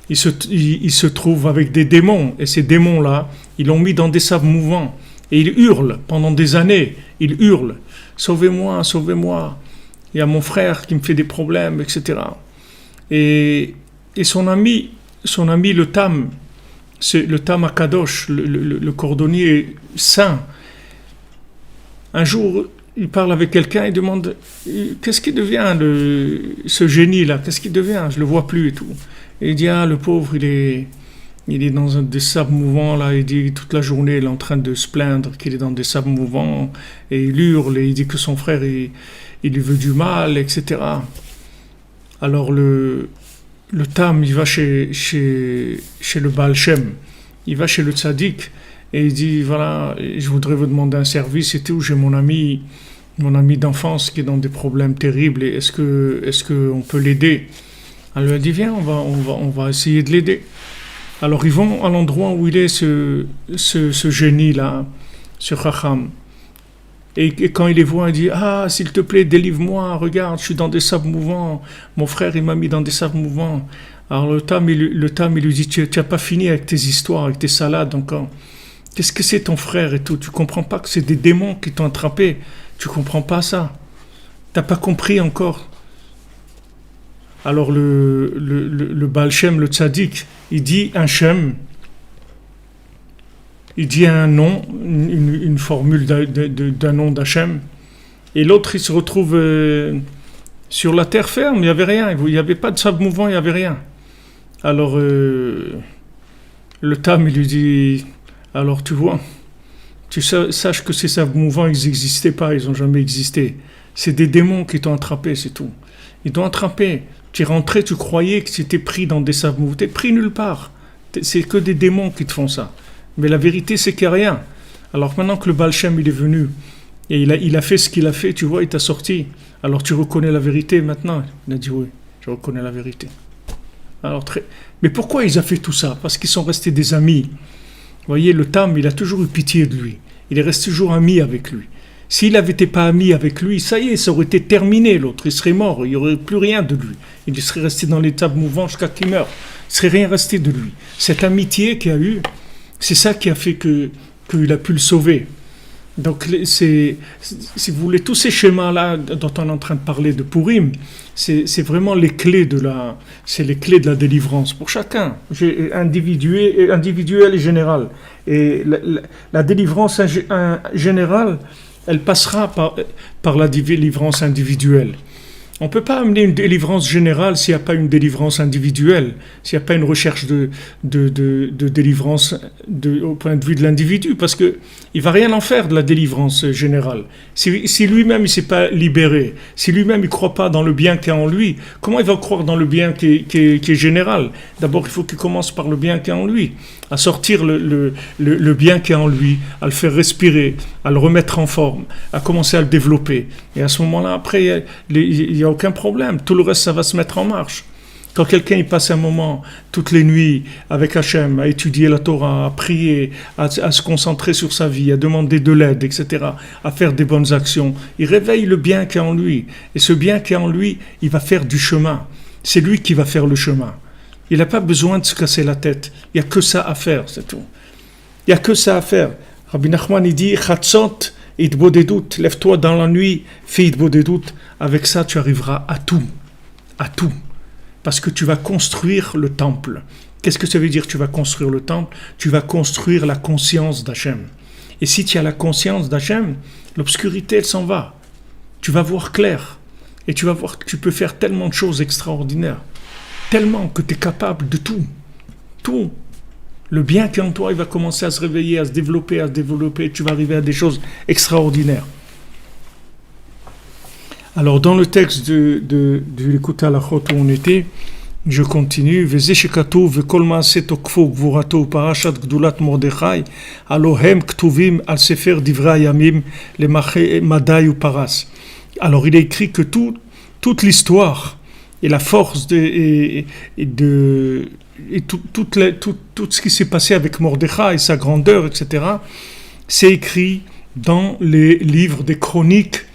il se trouve avec des démons, et ces démons-là, ils l'ont mis dans des sables mouvants, et il hurle pendant des années, il hurle, sauvez-moi, sauvez-moi, il y a mon frère qui me fait des problèmes, etc. Et son ami le Tam, c'est le Tam Akadosh, le cordonnier saint. Un jour, il parle avec quelqu'un, il demande qu'est-ce qui devient ce génie-là, qu'est-ce qui devient, je le vois plus et tout. Et il dit le pauvre, il est dans des sables mouvants là, il dit toute la journée il est en train de se plaindre qu'il est dans des sables mouvants et il hurle et il dit que son frère il lui veut du mal, etc. Alors le Tam, il va chez le Baal Shem, il va chez le Tzaddik et il dit voilà, je voudrais vous demander un service et tout, j'ai mon ami d'enfance qui est dans des problèmes terribles et est-ce que on peut l'aider? Alors il dit viens, on va essayer de l'aider. Alors ils vont à l'endroit où il est ce génie là, ce Chacham. Et quand il les voit, il dit s'il te plaît, délivre-moi, regarde, je suis dans des sables mouvants, mon frère il m'a mis dans des sables mouvants. Alors le Tam il lui dit tu n'as pas fini avec tes histoires, avec tes salades encore. Qu'est-ce que c'est ton frère et tout? Tu comprends pas que c'est des démons qui t'ont attrapé? Tu comprends pas ça? T'as pas compris encore? Alors le Baal Shem, le Tzaddik, il dit un Shem, il dit un nom, une formule d'un nom d'Hachem, et l'autre il se retrouve sur la terre ferme, il n'y avait rien, il n'y avait pas de sable mouvant, il n'y avait rien. Alors le Tam il lui dit, alors tu vois, sache que ces sables mouvants ils n'existaient pas, ils n'ont jamais existé. C'est des démons qui t'ont attrapé, c'est tout. Ils t'ont attrapé. Tu es rentré, tu croyais que tu étais pris dans des sables mouvants. Tu es pris nulle part. C'est que des démons qui te font ça. Mais la vérité, c'est qu'il n'y a rien. Alors maintenant que le Baal Shem, il est venu, et il a fait ce qu'il a fait, tu vois, il t'a sorti. Alors tu reconnais la vérité maintenant? Il a dit oui, je reconnais la vérité. Alors mais pourquoi ils ont fait tout ça? Parce qu'ils sont restés des amis. Vous voyez, le Tam, il a toujours eu pitié de lui. Il est resté toujours ami avec lui. S'il n'avait été pas ami avec lui, ça y est, ça aurait été terminé, l'autre. Il serait mort, il n'y aurait plus rien de lui. Il serait resté dans l'état mouvant jusqu'à qu'il meure. Il ne serait rien resté de lui. Cette amitié qu'il a eue, c'est ça qui a fait qu'il a pu le sauver. Donc, si vous voulez, tous ces schémas-là dont on est en train de parler de Purim, c'est vraiment les clés de la délivrance pour chacun, individuel et général. Et la délivrance générale, elle passera par la délivrance individuelle. On ne peut pas amener une délivrance générale s'il n'y a pas une délivrance individuelle, s'il n'y a pas une recherche de délivrance au point de vue de l'individu, parce qu'il ne va rien en faire de la délivrance générale. Si lui-même il ne s'est pas libéré, si lui-même il ne croit pas dans le bien qu'il y a en lui, comment il va croire dans le bien qui est général? D'abord, il faut qu'il commence par le bien qu'il y a en lui, à sortir le bien qu'il y a en lui, à le faire respirer, à le remettre en forme, à commencer à le développer. Et à ce moment-là, après, il n'y a aucun problème. Tout le reste, ça va se mettre en marche. Quand quelqu'un il passe un moment, toutes les nuits, avec Hachem, à étudier la Torah, à prier, à se concentrer sur sa vie, à demander de l'aide, etc., à faire des bonnes actions, il réveille le bien qui est en lui. Et ce bien qui est en lui, il va faire du chemin. C'est lui qui va faire le chemin. Il n'a pas besoin de se casser la tête. Il n'y a que ça à faire, c'est tout. Il n'y a que ça à faire. Rabbi Nachman, il dit, Chatzot, Itbodedut, lève-toi dans la nuit, fais Itbodedut. Avec ça, tu arriveras à tout. À tout. Parce que tu vas construire le temple. Qu'est-ce que ça veut dire, tu vas construire le temple? Tu vas construire la conscience d'Hachem. Et si tu as la conscience d'Hachem, l'obscurité, elle s'en va. Tu vas voir clair. Et tu vas voir que tu peux faire tellement de choses extraordinaires. Tellement que tu es capable de tout. tout. Le bien qui est en toi, il va commencer à se réveiller, à se développer, tu vas arriver à des choses extraordinaires. Alors, dans le texte de l'écoute à la chôte où on était, je continue. Veze shekatuv vekol maaseh tokfo gvurato parashat gdulat Mordechai alohem ktuvim al sefer divrei hayamim lemache madai u paras. Alors, il est écrit que toute l'histoire et la force tout ce qui s'est passé avec Mordechai, sa grandeur, etc., c'est écrit dans les livres des chroniques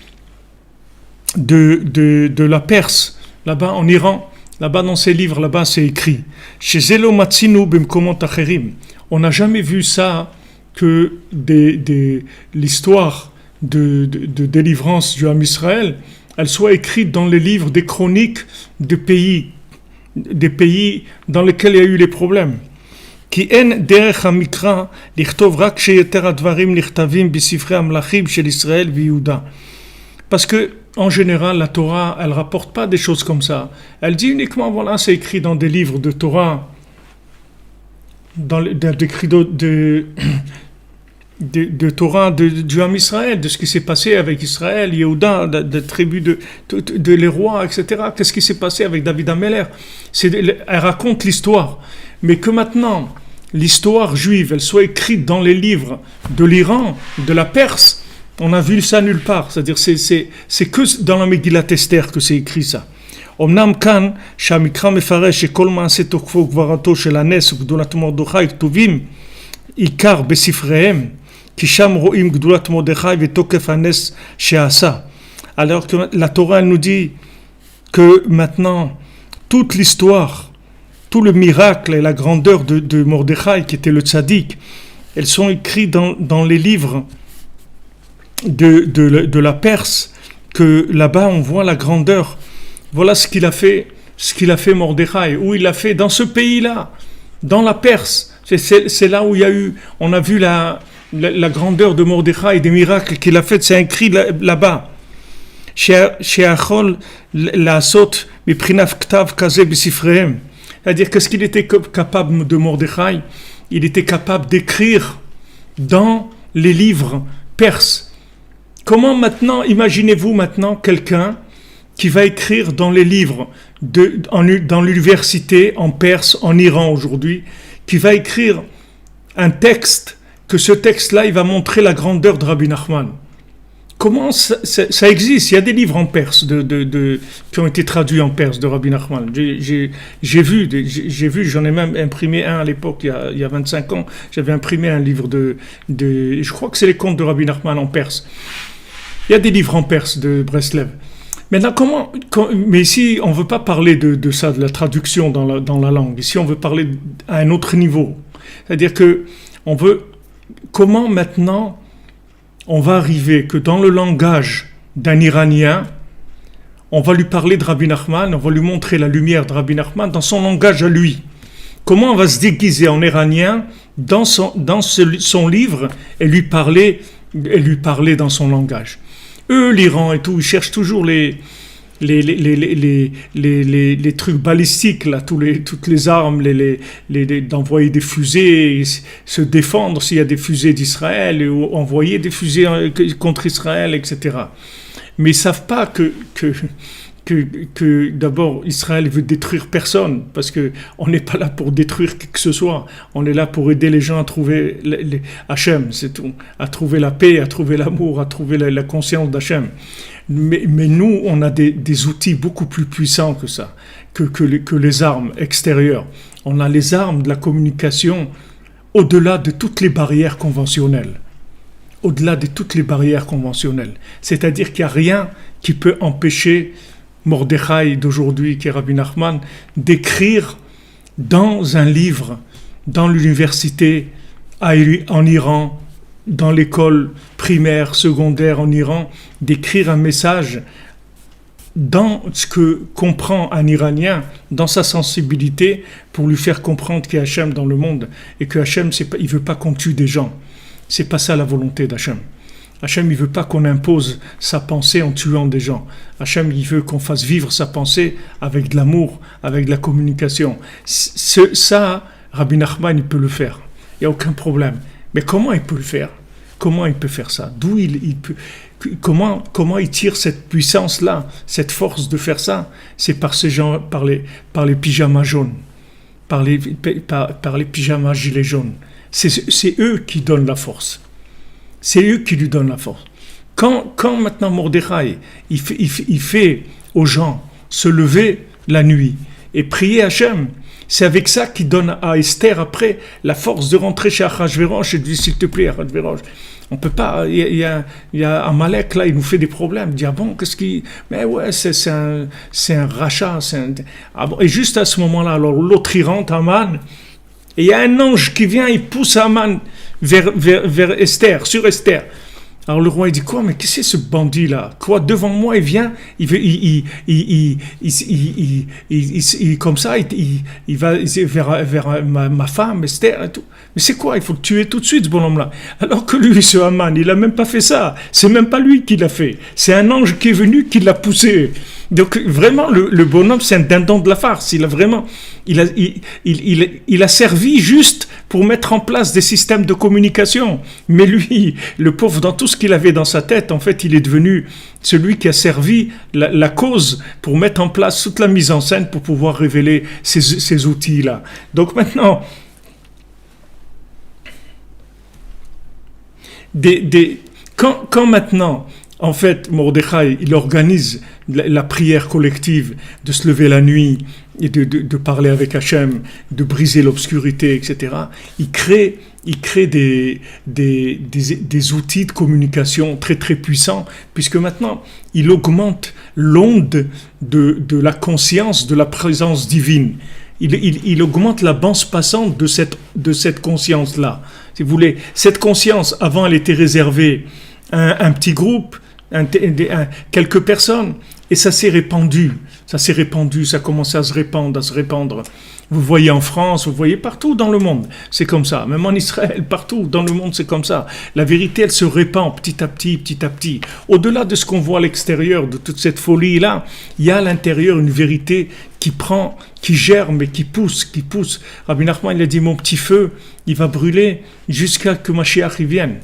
de la Perse, là-bas en Iran. Là-bas dans ces livres, là-bas c'est écrit. Chez Zelo Matsinu bimkomot acherim. On n'a jamais vu ça que l'histoire de délivrance du Ham Israël, elle soit écrite dans les livres des chroniques des pays dans lesquels il y a eu les problèmes. Ki en derech hamikra lichtov rak sheyeter advarim nichtavim bisifrei hamlachim shel Israël v'Yehuda. Parce que en général, la Torah, elle rapporte pas des choses comme ça. Elle dit uniquement, voilà, c'est écrit dans des livres de Torah, dans d'écrits de Torah du Ham Israël, de ce qui s'est passé avec Israël, Yehuda, des tribus de les rois, etc. Qu'est-ce qui s'est passé avec David Ameller? Elle raconte l'histoire. Mais que maintenant, l'histoire juive, elle soit écrite dans les livres de l'Iran, de la Perse, on a vu ça nulle part. C'est-à-dire, c'est que dans la Megillat Esther que c'est écrit ça. אמנם כאן, שהמקרא מפרש שכל מעשה תוקפו וגבורתו של הנס וגדולת מרדכי כתובים עיקר בספריהם, כי שם רואים גדולת מרדכי ותוקף הנס שעשה. Alors que la Torah elle nous dit que maintenant, toute l'histoire, tout le miracle et la grandeur de Mordechai, qui était le tzaddik, elles sont écrites dans les livres de la Perse, que là-bas on voit la grandeur. Voilà ce qu'il a fait Mordechai, où il l'a fait dans ce pays-là, dans la Perse. C'est là où on a vu la grandeur de Mordechai et des miracles qu'il a fait, c'est écrit là-bas. C'est-à-dire qu'est-ce qu'il était capable de Mordechai? Il était capable d'écrire dans les livres perses. Comment maintenant, imaginez-vous maintenant quelqu'un qui va écrire dans les livres dans l'université en Perse, en Iran aujourd'hui, qui va écrire un texte, que ce texte-là, il va montrer la grandeur de Rabbi Nachman. Comment ça existe? Il y a des livres en perse qui ont été traduits en perse de Rabbi Nachman. J'ai vu, j'en ai même imprimé un à l'époque, il y a 25 ans. J'avais imprimé un livre je crois que c'est les contes de Rabbi Nachman en perse. Il y a des livres en perse de Breslev. Maintenant, mais ici, on ne veut pas parler de ça, de la traduction dans la langue. Ici, on veut parler à un autre niveau. C'est-à-dire que comment maintenant on va arriver que dans le langage d'un Iranien, on va lui parler de Rabbi Nachman, on va lui montrer la lumière de Rabbi Nachman dans son langage à lui. Comment on va se déguiser en iranien dans son livre et lui parler dans son langage. Eux, l'Iran et tout, ils cherchent toujours les trucs balistiques, là, toutes les armes, d'envoyer des fusées, se défendre s'il y a des fusées d'Israël, ou envoyer des fusées contre Israël, etc. Mais ils ne savent pas que d'abord Israël veut détruire personne, parce qu'on n'est pas là pour détruire qui que ce soit, on est là pour aider les gens à trouver Hachem, c'est tout, à trouver la paix, à trouver l'amour, à trouver la conscience d'Hachem. Mais nous, on a des outils beaucoup plus puissants que ça, que les armes extérieures. On a les armes de la communication au-delà de toutes les barrières conventionnelles. Au-delà de toutes les barrières conventionnelles. C'est-à-dire qu'il n'y a rien qui peut empêcher Mordechai d'aujourd'hui, qui est Rabbi Nachman, d'écrire dans un livre, dans l'université en Iran, dans l'école primaire, secondaire en Iran, d'écrire un message dans ce que comprend un Iranien, dans sa sensibilité, pour lui faire comprendre qu'il y a Hachem dans le monde, et que Hachem, il ne veut pas qu'on tue des gens. C'est pas ça la volonté d'Hachem. Hachem, il veut pas qu'on impose sa pensée en tuant des gens. Hachem, il veut qu'on fasse vivre sa pensée avec de l'amour, avec de la communication. Ça, Rabbi Nachman, il peut le faire. Il n'y a aucun problème. Mais comment il peut le faire? Comment il peut faire ça? D'où il peut, comment il tire cette puissance-là, cette force de faire ça? C'est par ces gens, par les pyjamas jaunes, par les pyjamas gilets jaunes. C'est eux qui donnent la force. C'est eux qui lui donnent la force. Quand maintenant Mordechai, il fait aux gens se lever la nuit et prier Hachem, c'est avec ça qu'il donne à Esther après la force de rentrer chez Achashverosh et de dire s'il te plaît Achashverosh, on peut pas, il y a Amalek là, il nous fait des problèmes, il dit ah bon, qu'est-ce qui, mais ouais c'est un rachat, ah bon. Et juste à ce moment-là, alors l'autre il rentre, Aman, et il y a un ange qui vient, il pousse Aman vers Esther, sur Esther. Alors le roi il dit quoi, mais qu'est-ce que c'est ce bandit là? Quoi, devant moi il vient, comme ça, il va vers ma femme Esther et tout. Mais c'est quoi? Il faut le tuer tout de suite ce bonhomme-là. Alors que lui, ce Haman, il a même pas fait ça. C'est même pas lui qui l'a fait. C'est un ange qui est venu qui l'a poussé. Donc vraiment le bonhomme c'est un dindon de la farce. Il a vraiment, il a servi juste pour mettre en place des systèmes de communication. Mais lui, le pauvre, dans tout ce qu'il avait dans sa tête, en fait, il est devenu celui qui a servi la cause pour mettre en place toute la mise en scène pour pouvoir révéler ces outils-là. Donc maintenant, quand maintenant, en fait, Mordechai, il organise la prière collective, de se lever la nuit et de parler avec Hachem, de briser l'obscurité, etc. Il crée des outils de communication très très puissants, puisque maintenant, il augmente l'onde de la conscience de la présence divine. Il augmente la bande passante de cette conscience-là. Si vous voulez, cette conscience, avant, elle était réservée à un petit groupe, quelques personnes, et ça s'est répandu, ça a commencé à se répandre. Vous voyez en France, vous voyez partout dans le monde, c'est comme ça, même en Israël, partout dans le monde, c'est comme ça. La vérité, elle se répand petit à petit. Au-delà de ce qu'on voit à l'extérieur, de toute cette folie-là, il y a à l'intérieur une vérité qui germe et qui pousse. Rabbi Nachman, il a dit, mon petit feu, il va brûler jusqu'à que Mashiach vienne.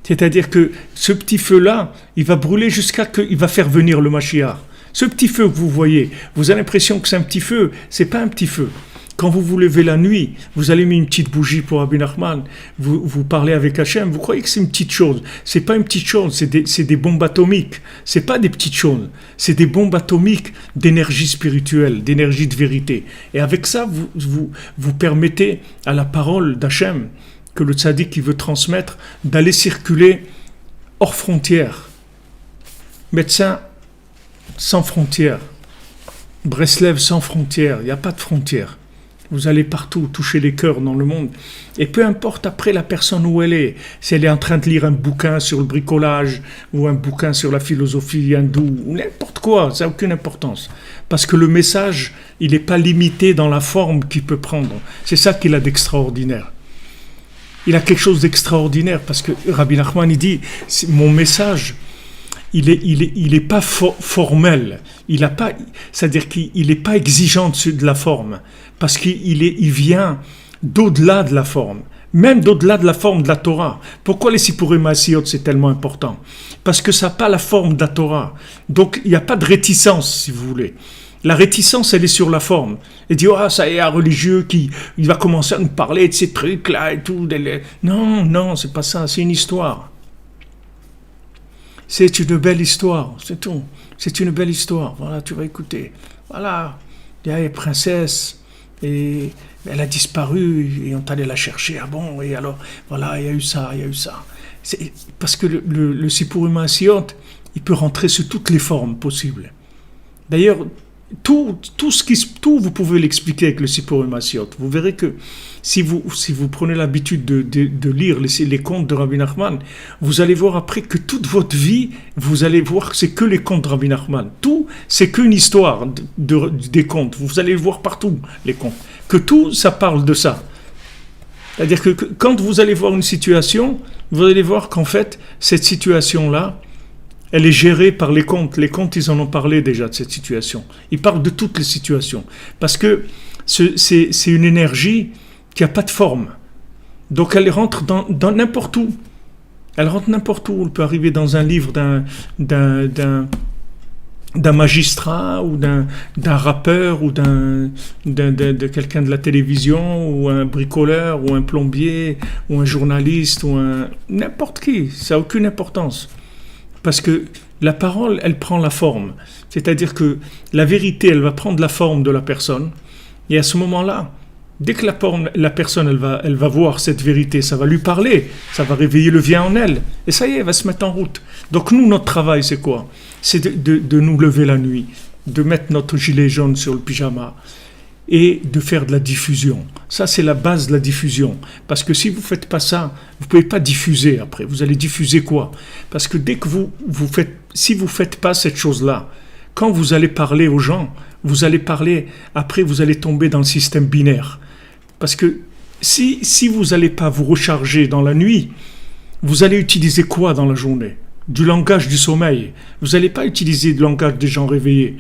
C'est-à-dire que ce petit feu-là, il va brûler jusqu'à qu'il va faire venir le Mashiach. Ce petit feu que vous voyez, vous avez l'impression que c'est un petit feu, c'est pas un petit feu. Quand vous vous levez la nuit, vous allez mettre une petite bougie pour Rabbi Nachman, vous parlez avec Hachem, vous croyez que c'est une petite chose. C'est pas une petite chose, c'est des bombes atomiques. C'est pas des petites choses, c'est des bombes atomiques d'énergie spirituelle, d'énergie de vérité. Et avec ça, vous permettez à la parole d'Hachem, que le tzaddik qui veut transmettre, d'aller circuler hors frontières. Médecin sans frontières. Breslev sans frontières. Il n'y a pas de frontières. Vous allez partout toucher les cœurs dans le monde. Et peu importe après la personne où elle est, si elle est en train de lire un bouquin sur le bricolage, ou un bouquin sur la philosophie hindoue, ou n'importe quoi, ça n'a aucune importance. Parce que le message, il n'est pas limité dans la forme qu'il peut prendre. C'est ça qu'il a d'extraordinaire. Il a quelque chose d'extraordinaire parce que Rabbi Nachman il dit mon message il est pas formel, c'est-à-dire qu'il est pas exigeant de la forme parce il vient d'au-delà de la forme, même d'au-delà de la forme de la Torah. Pourquoi les Sipurim Asiyot c'est tellement important? Parce que ça n'a pas la forme de la Torah, donc il n'y a pas de réticence si vous voulez. La réticence, elle est sur la forme. Elle dit, ça y est, un religieux il va commencer à nous parler de ces trucs-là et tout. Non, c'est pas ça, c'est une histoire. C'est une belle histoire, c'est tout. C'est une belle histoire, voilà, tu vas écouter. Voilà, il y a une princesse, et elle a disparu, et on est allé la chercher. Ah bon, et alors, voilà, il y a eu ça. C'est parce que le Sipurim Asiyot, il peut rentrer sur toutes les formes possibles. D'ailleurs, tout, vous pouvez l'expliquer avec le Sipurim Asiyot. Vous verrez que si vous prenez l'habitude de lire les contes de Rabbi Nachman, vous allez voir après que toute votre vie, vous allez voir que c'est que les contes de Rabbi Nachman. Tout, c'est qu'une histoire des contes. Vous allez voir partout les contes. Que tout, ça parle de ça. C'est-à-dire que quand vous allez voir une situation, vous allez voir qu'en fait, cette situation-là, elle est gérée par les contes. Les contes, ils en ont parlé déjà de cette situation. Ils parlent de toutes les situations. Parce que c'est une énergie qui n'a pas de forme. Donc elle rentre dans n'importe où. Elle rentre n'importe où. Elle peut arriver dans un livre d'un magistrat ou d'un rappeur ou de quelqu'un de la télévision ou un bricoleur ou un plombier ou un journaliste ou n'importe qui. Ça n'a aucune importance. Parce que la parole, elle prend la forme. C'est-à-dire que la vérité, elle va prendre la forme de la personne. Et à ce moment-là, dès que la personne, elle va voir cette vérité, ça va lui parler, ça va réveiller le bien en elle. Et ça y est, elle va se mettre en route. Donc nous, notre travail, c'est quoi? C'est de nous lever la nuit, de mettre notre gilet jaune sur le pyjama et de faire de la diffusion. Ça, c'est la base de la diffusion. Parce que si vous ne faites pas ça, vous ne pouvez pas diffuser après. Vous allez diffuser quoi? Parce que dès que si vous ne faites pas cette chose-là, quand vous allez parler aux gens, vous allez parler, après vous allez tomber dans le système binaire. Parce que si vous n'allez pas vous recharger dans la nuit, vous allez utiliser quoi dans la journée? Du langage du sommeil. Vous n'allez pas utiliser le langage des gens réveillés.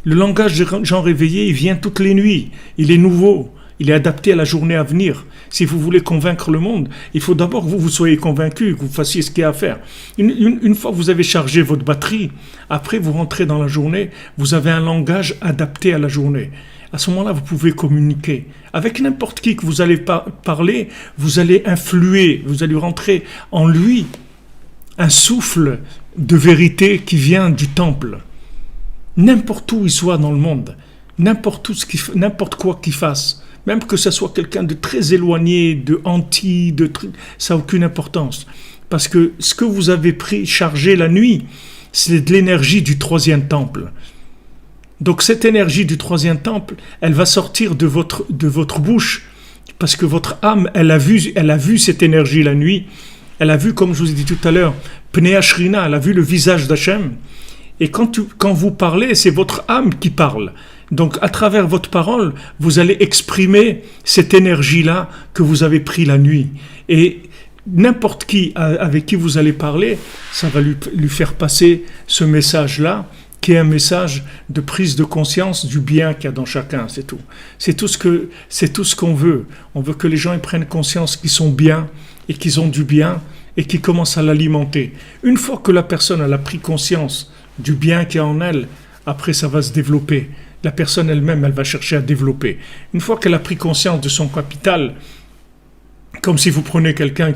Le langage des gens réveillés, il vient toutes les nuits. Il est nouveau. Il est adapté à la journée à venir. Si vous voulez convaincre le monde, il faut d'abord que vous soyez convaincu, que vous fassiez ce qu'il y a à faire. Une fois que vous avez chargé votre batterie, après vous rentrez dans la journée, vous avez un langage adapté à la journée. À ce moment-là, vous pouvez communiquer. Avec n'importe qui que vous allez parler, vous allez influer, vous allez rentrer en lui un souffle de vérité qui vient du temple. N'importe où il soit dans le monde, n'importe quoi qu'il fasse, même que ce soit quelqu'un de très éloigné, de trucs, ça n'a aucune importance. Parce que ce que vous avez chargé la nuit, c'est de l'énergie du troisième temple. Donc cette énergie du troisième temple, elle va sortir de votre bouche, parce que votre âme, elle a vu cette énergie la nuit, elle a vu, comme je vous ai dit tout à l'heure, Pnei Shrina, elle a vu le visage d'Hachem. Et quand vous parlez, c'est votre âme qui parle. Donc, à travers votre parole, vous allez exprimer cette énergie-là que vous avez pris la nuit. Et n'importe qui avec qui vous allez parler, ça va lui faire passer ce message-là, qui est un message de prise de conscience du bien qu'il y a dans chacun, c'est tout. C'est tout ce qu'on veut. On veut que les gens ils prennent conscience qu'ils sont bien et qu'ils ont du bien et qu'ils commencent à l'alimenter. Une fois que la personne elle a pris conscience du bien qu'il y a en elle, après ça va se développer. La personne elle-même, elle va chercher à développer. Une fois qu'elle a pris conscience de son capital, comme si vous prenez quelqu'un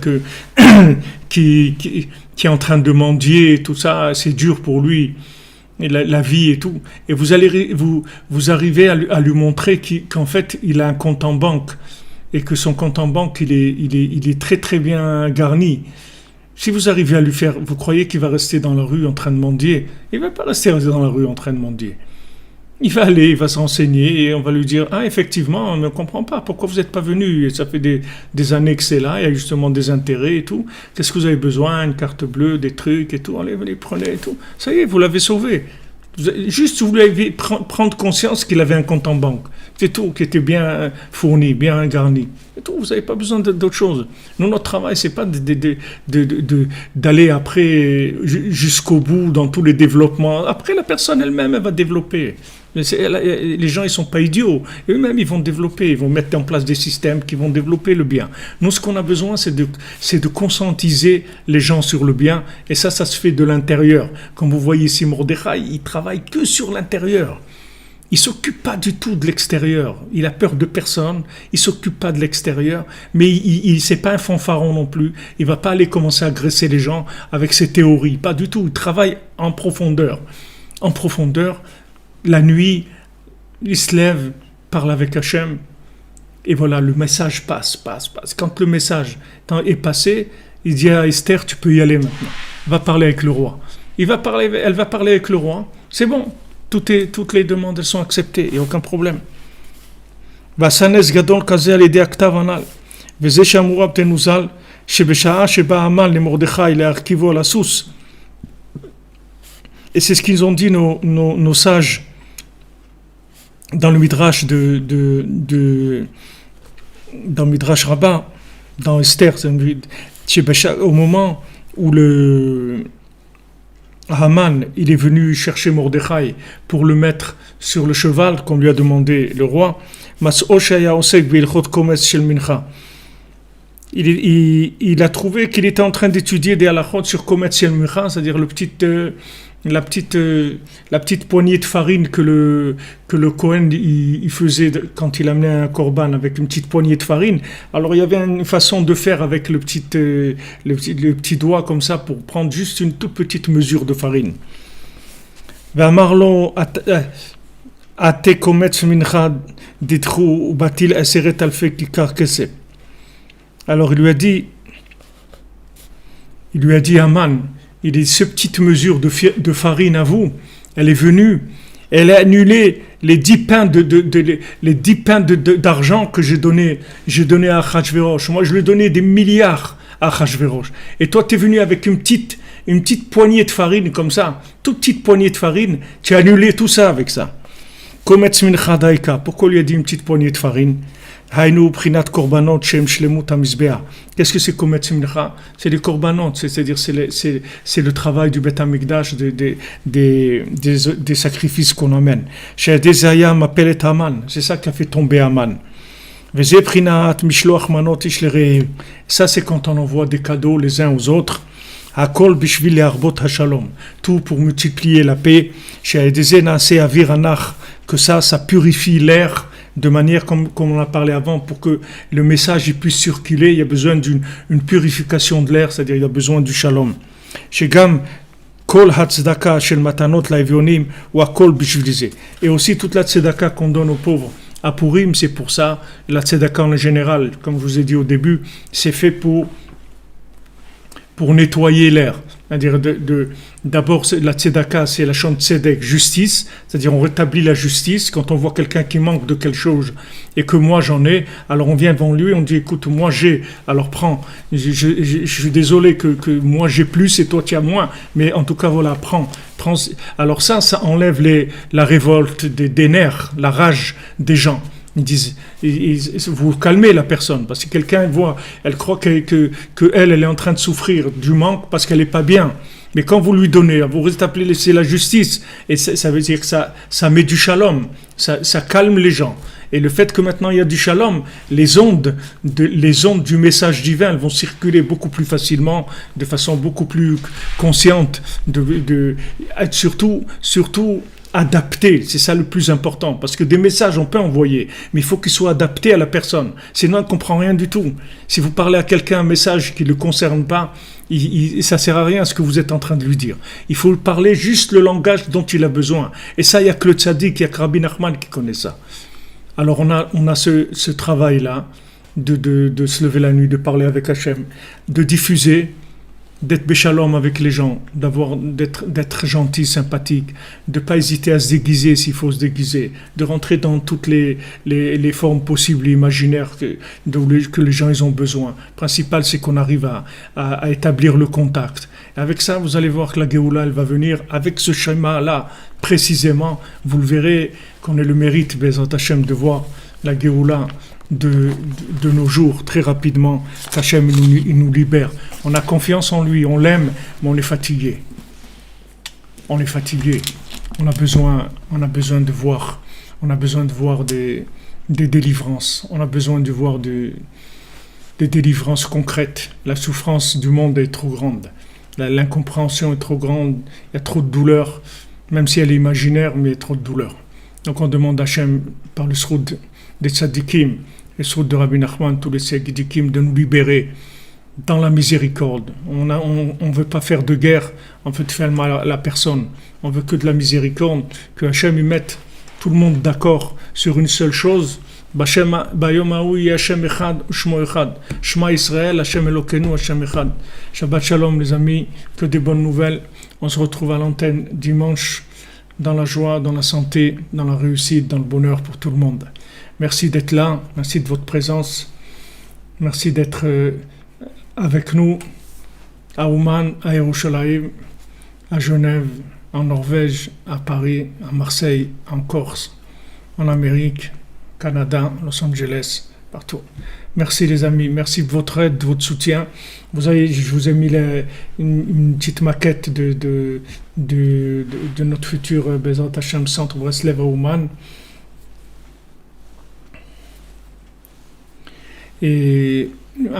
qui est en train de mendier, tout ça, c'est dur pour lui, et la vie et tout, et vous arrivez à lui montrer qu'en fait, il a un compte en banque, et que son compte en banque, il est très très bien garni. Si vous arrivez à lui faire, vous croyez qu'il va rester dans la rue en train de mendier? Il ne va pas rester dans la rue en train de mendier. Il va aller, il va s'enseigner et on va lui dire « Ah, effectivement, on ne comprend pas, pourquoi vous n'êtes pas venu? Ça fait des années que c'est là, il y a justement des intérêts et tout. Qu'est-ce que vous avez besoin? Une carte bleue, des trucs et tout, allez, vous les prenez et tout. Ça y est, vous l'avez sauvé. Juste, vous l'avez prendre conscience qu'il avait un compte en banque. C'est tout, qui était bien fourni, bien garni. C'est tout, vous n'avez pas besoin d'autre chose. Nous, notre travail, c'est pas d'aller après jusqu'au bout dans tous les développements. Après, la personne elle-même, elle va développer. Les gens, ils sont pas idiots. Eux-mêmes, ils vont développer, ils vont mettre en place des systèmes qui vont développer le bien. Nous, ce qu'on a besoin, c'est de conscientiser les gens sur le bien. Et ça se fait de l'intérieur. Comme vous voyez ici, Mordechai, il travaille que sur l'intérieur. Il s'occupe pas du tout de l'extérieur. Il a peur de personne. Il s'occupe pas de l'extérieur. Mais c'est pas un fanfaron non plus. Il va pas aller commencer à agresser les gens avec ses théories. Pas du tout. Il travaille en profondeur. En profondeur. La nuit, il se lève, parle avec Hachem, et voilà, le message passe. Quand le message est passé, il dit à Esther, tu peux y aller maintenant. Va parler avec le roi. Elle va parler avec le roi. C'est bon, toutes les demandes elles sont acceptées, il n'y a aucun problème. Vasanes gadol kaze al yedei aktav anal, veze shamura b'tenuzal, shebesha'a sheba amal le Mordechai le'arkivo la sous. Et c'est ce qu'ils ont dit nos sages dans le Midrash dans le Midrash Rabbah, dans Esther, au moment où Haman, il est venu chercher Mordechai pour le mettre sur le cheval, comme lui a demandé le roi. Il a trouvé qu'il était en train d'étudier des halachot sur Kometz Shel Mincha, c'est-à-dire la petite poignée de farine que le Kohen il faisait quand il amenait un korban avec une petite poignée de farine. Alors il y avait une façon de faire avec le petit doigt comme ça pour prendre juste une toute petite mesure de farine. Marlo ate kometz mincha ditru batil aseret alfe kikar kesef. Alors il lui a dit Haman, il dit, cette petite mesure de farine à vous, elle est venue, elle a annulé les 10 pains d'argent que j'ai donné à Achashverosh. Moi, je lui ai donné des milliards à Achashverosh. Et toi, tu es venu avec une petite poignée de farine comme ça, toute petite poignée de farine, tu as annulé tout ça avec ça. Kometz mincha daika. Pourquoi lui a dit une petite poignée de farine? Qu'est-ce que c'est Kometz mincha? C'est les korbanot, c'est-à-dire c'est le travail du Beth Amikdash, des sacrifices qu'on amène. C'est ça qui a fait tomber Haman. Ça c'est quand on envoie des cadeaux les uns aux autres. Tout pour multiplier la paix. Que ça purifie l'air de manière comme on a parlé avant, pour que le message il puisse circuler. Il y a besoin d'une purification de l'air, c'est-à-dire il y a besoin du shalom. Et aussi toute la tzedaka qu'on donne aux pauvres à Purim, c'est pour ça. La tzedaka en général, comme je vous ai dit au début, c'est fait pour nettoyer l'air. C'est-à-dire d'abord la tzedaka, c'est la chante tzedek, justice, c'est-à-dire on rétablit la justice. Quand on voit quelqu'un qui manque de quelque chose et que moi j'en ai, alors on vient devant lui, on dit écoute, moi j'ai, alors prends, je suis désolé que moi j'ai plus et toi tu as moins, mais en tout cas voilà, prends. Alors ça enlève la révolte des nerfs, la rage des gens. Ils disent, vous calmez la personne, parce que quelqu'un voit, elle croit que elle est en train de souffrir du manque parce qu'elle n'est pas bien. Mais quand vous lui donnez, vous rétablissez c'est la justice, et ça veut dire que ça met du shalom, ça calme les gens. Et le fait que maintenant il y a du shalom, les ondes du message divin, elles vont circuler beaucoup plus facilement, de façon beaucoup plus consciente, surtout adapté, c'est ça le plus important, parce que des messages on peut envoyer, mais il faut qu'ils soient adaptés à la personne, sinon elle ne comprend rien du tout. Si vous parlez à quelqu'un un message qui ne le concerne pas, ça ne sert à rien ce que vous êtes en train de lui dire. Il faut parler juste le langage dont il a besoin, et ça il n'y a que le tzaddik, il n'y a que Rabbi Nachman qui connaît ça. Alors on a ce travail-là de se lever la nuit, de parler avec Hachem, de diffuser, d'être béchalom avec les gens, d'être gentil, sympathique, de ne pas hésiter à se déguiser s'il faut se déguiser, de rentrer dans toutes les formes possibles et imaginaires que les gens ils ont besoin. Le principal, c'est qu'on arrive à établir le contact. Et avec ça, vous allez voir que la Géoula, elle va venir avec ce schéma-là, précisément. Vous le verrez qu'on ait le mérite, Bezat Hashem, de voir la Géoula de nos jours, très rapidement, qu'Hachem il nous libère. On a confiance en lui, on l'aime, mais on est fatigué. On est fatigué. On a besoin de voir des délivrances. On a besoin de voir des délivrances concrètes. La souffrance du monde est trop grande. L'incompréhension est trop grande. Il y a trop de douleur, même si elle est imaginaire, mais il y a trop de douleur. Donc on demande à Hachem, par le sroud des tzadikim, le sroud de Rabbi Nachman, tous les tzadikim, de nous libérer dans la miséricorde. On ne veut pas faire de guerre, on veut faire mal à la personne. On veut que de la miséricorde, que Hachem y mette tout le monde d'accord sur une seule chose. Bayom haou Hachem echad u'shmo echad. Shema Israël, Hachem Elokeinu, Hachem echad. Shabbat shalom les amis, que des bonnes nouvelles. On se retrouve à l'antenne dimanche, dans la joie, dans la santé, dans la réussite, dans le bonheur pour tout le monde. Merci d'être là, merci de votre présence, merci d'être avec nous à Ouman, à Yerushalayim, à Genève, en Norvège, à Paris, à Marseille, en Corse, en Amérique, Canada, Los Angeles, partout. Merci les amis, merci de votre aide, de votre soutien. Je vous ai mis une petite maquette de notre futur Bezrat Hashem Centre Breslev à Ouman. Et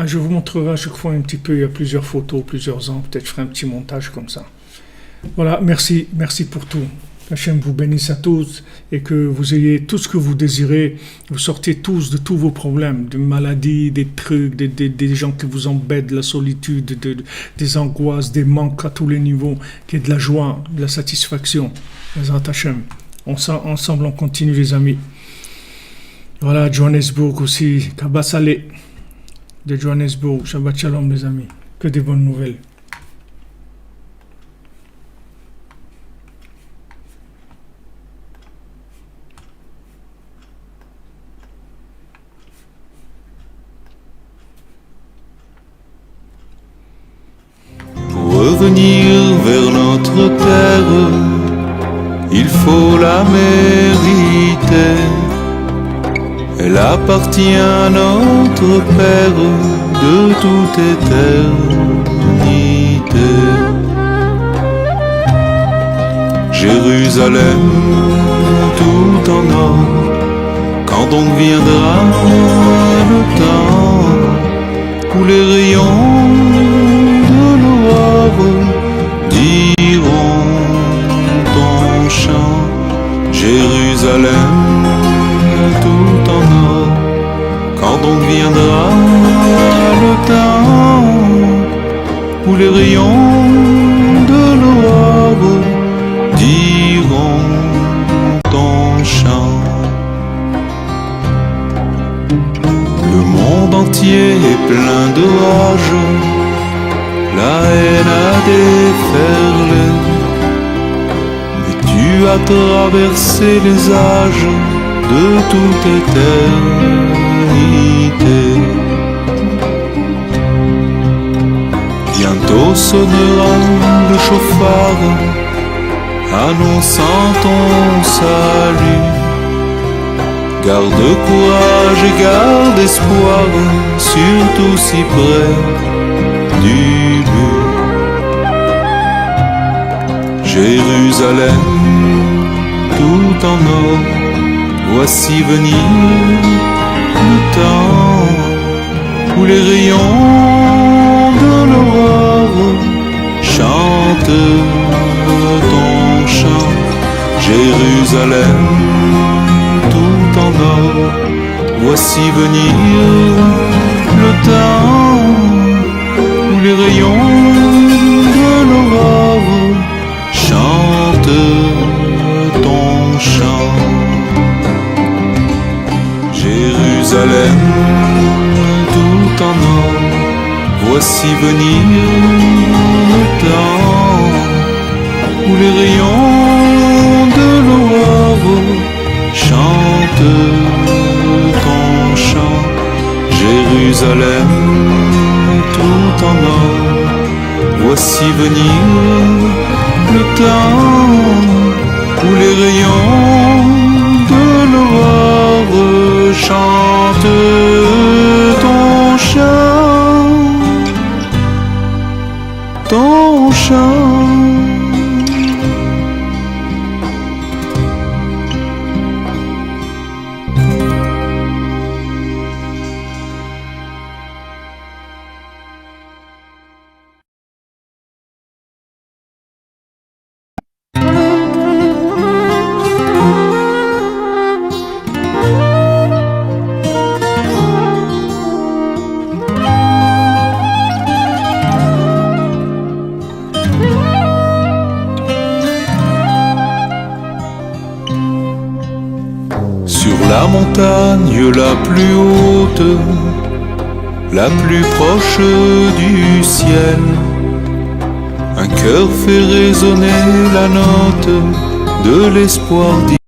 je vous montrerai à chaque fois un petit peu, il y a plusieurs photos, plusieurs ans, peut-être je ferai un petit montage comme ça. Voilà, merci pour tout. Hachem vous bénisse à tous et que vous ayez tout ce que vous désirez. Vous sortez tous de tous vos problèmes, de maladies, des trucs, des gens qui vous embêtent, de la solitude, des angoisses, des manques à tous les niveaux, qu'il y ait de la joie, de la satisfaction. Bezrat Hachem. Ensemble, on continue les amis. Voilà, Johannesburg aussi, Kaba Saleh de Johannesburg. Shabbat Shalom les amis, que des bonnes nouvelles. Pour revenir vers notre terre, il faut la mériter. Elle appartient à notre Père de toute éternité. Jérusalem tout en or, quand donc viendra le temps où les rayons de l'aurore diront ton chant. Jérusalem tout en or, quand donc viendra le temps où les rayons de l'aurore diront ton chant. Le monde entier est plein de rage, la haine a déferlé, mais tu as traversé les âges de toute éternité. Bientôt sonnera le chauffard, annonçant ton salut. Garde courage et garde espoir, surtout si près du but. Jérusalem tout en or, voici venir le temps où les rayons de l'aurore chantent ton chant. Jérusalem tout en or, voici venir le temps où les rayons de l'aurore chantent ton chant. Jérusalem tout en or, voici venir le temps où les rayons de l'aurore chantent ton chant. Jérusalem tout en or, voici venir le temps où les rayons de l'aurore chante ton chant, ton chant. Sur la montagne la plus haute, la plus proche du ciel, un cœur fait résonner la note de l'espoir.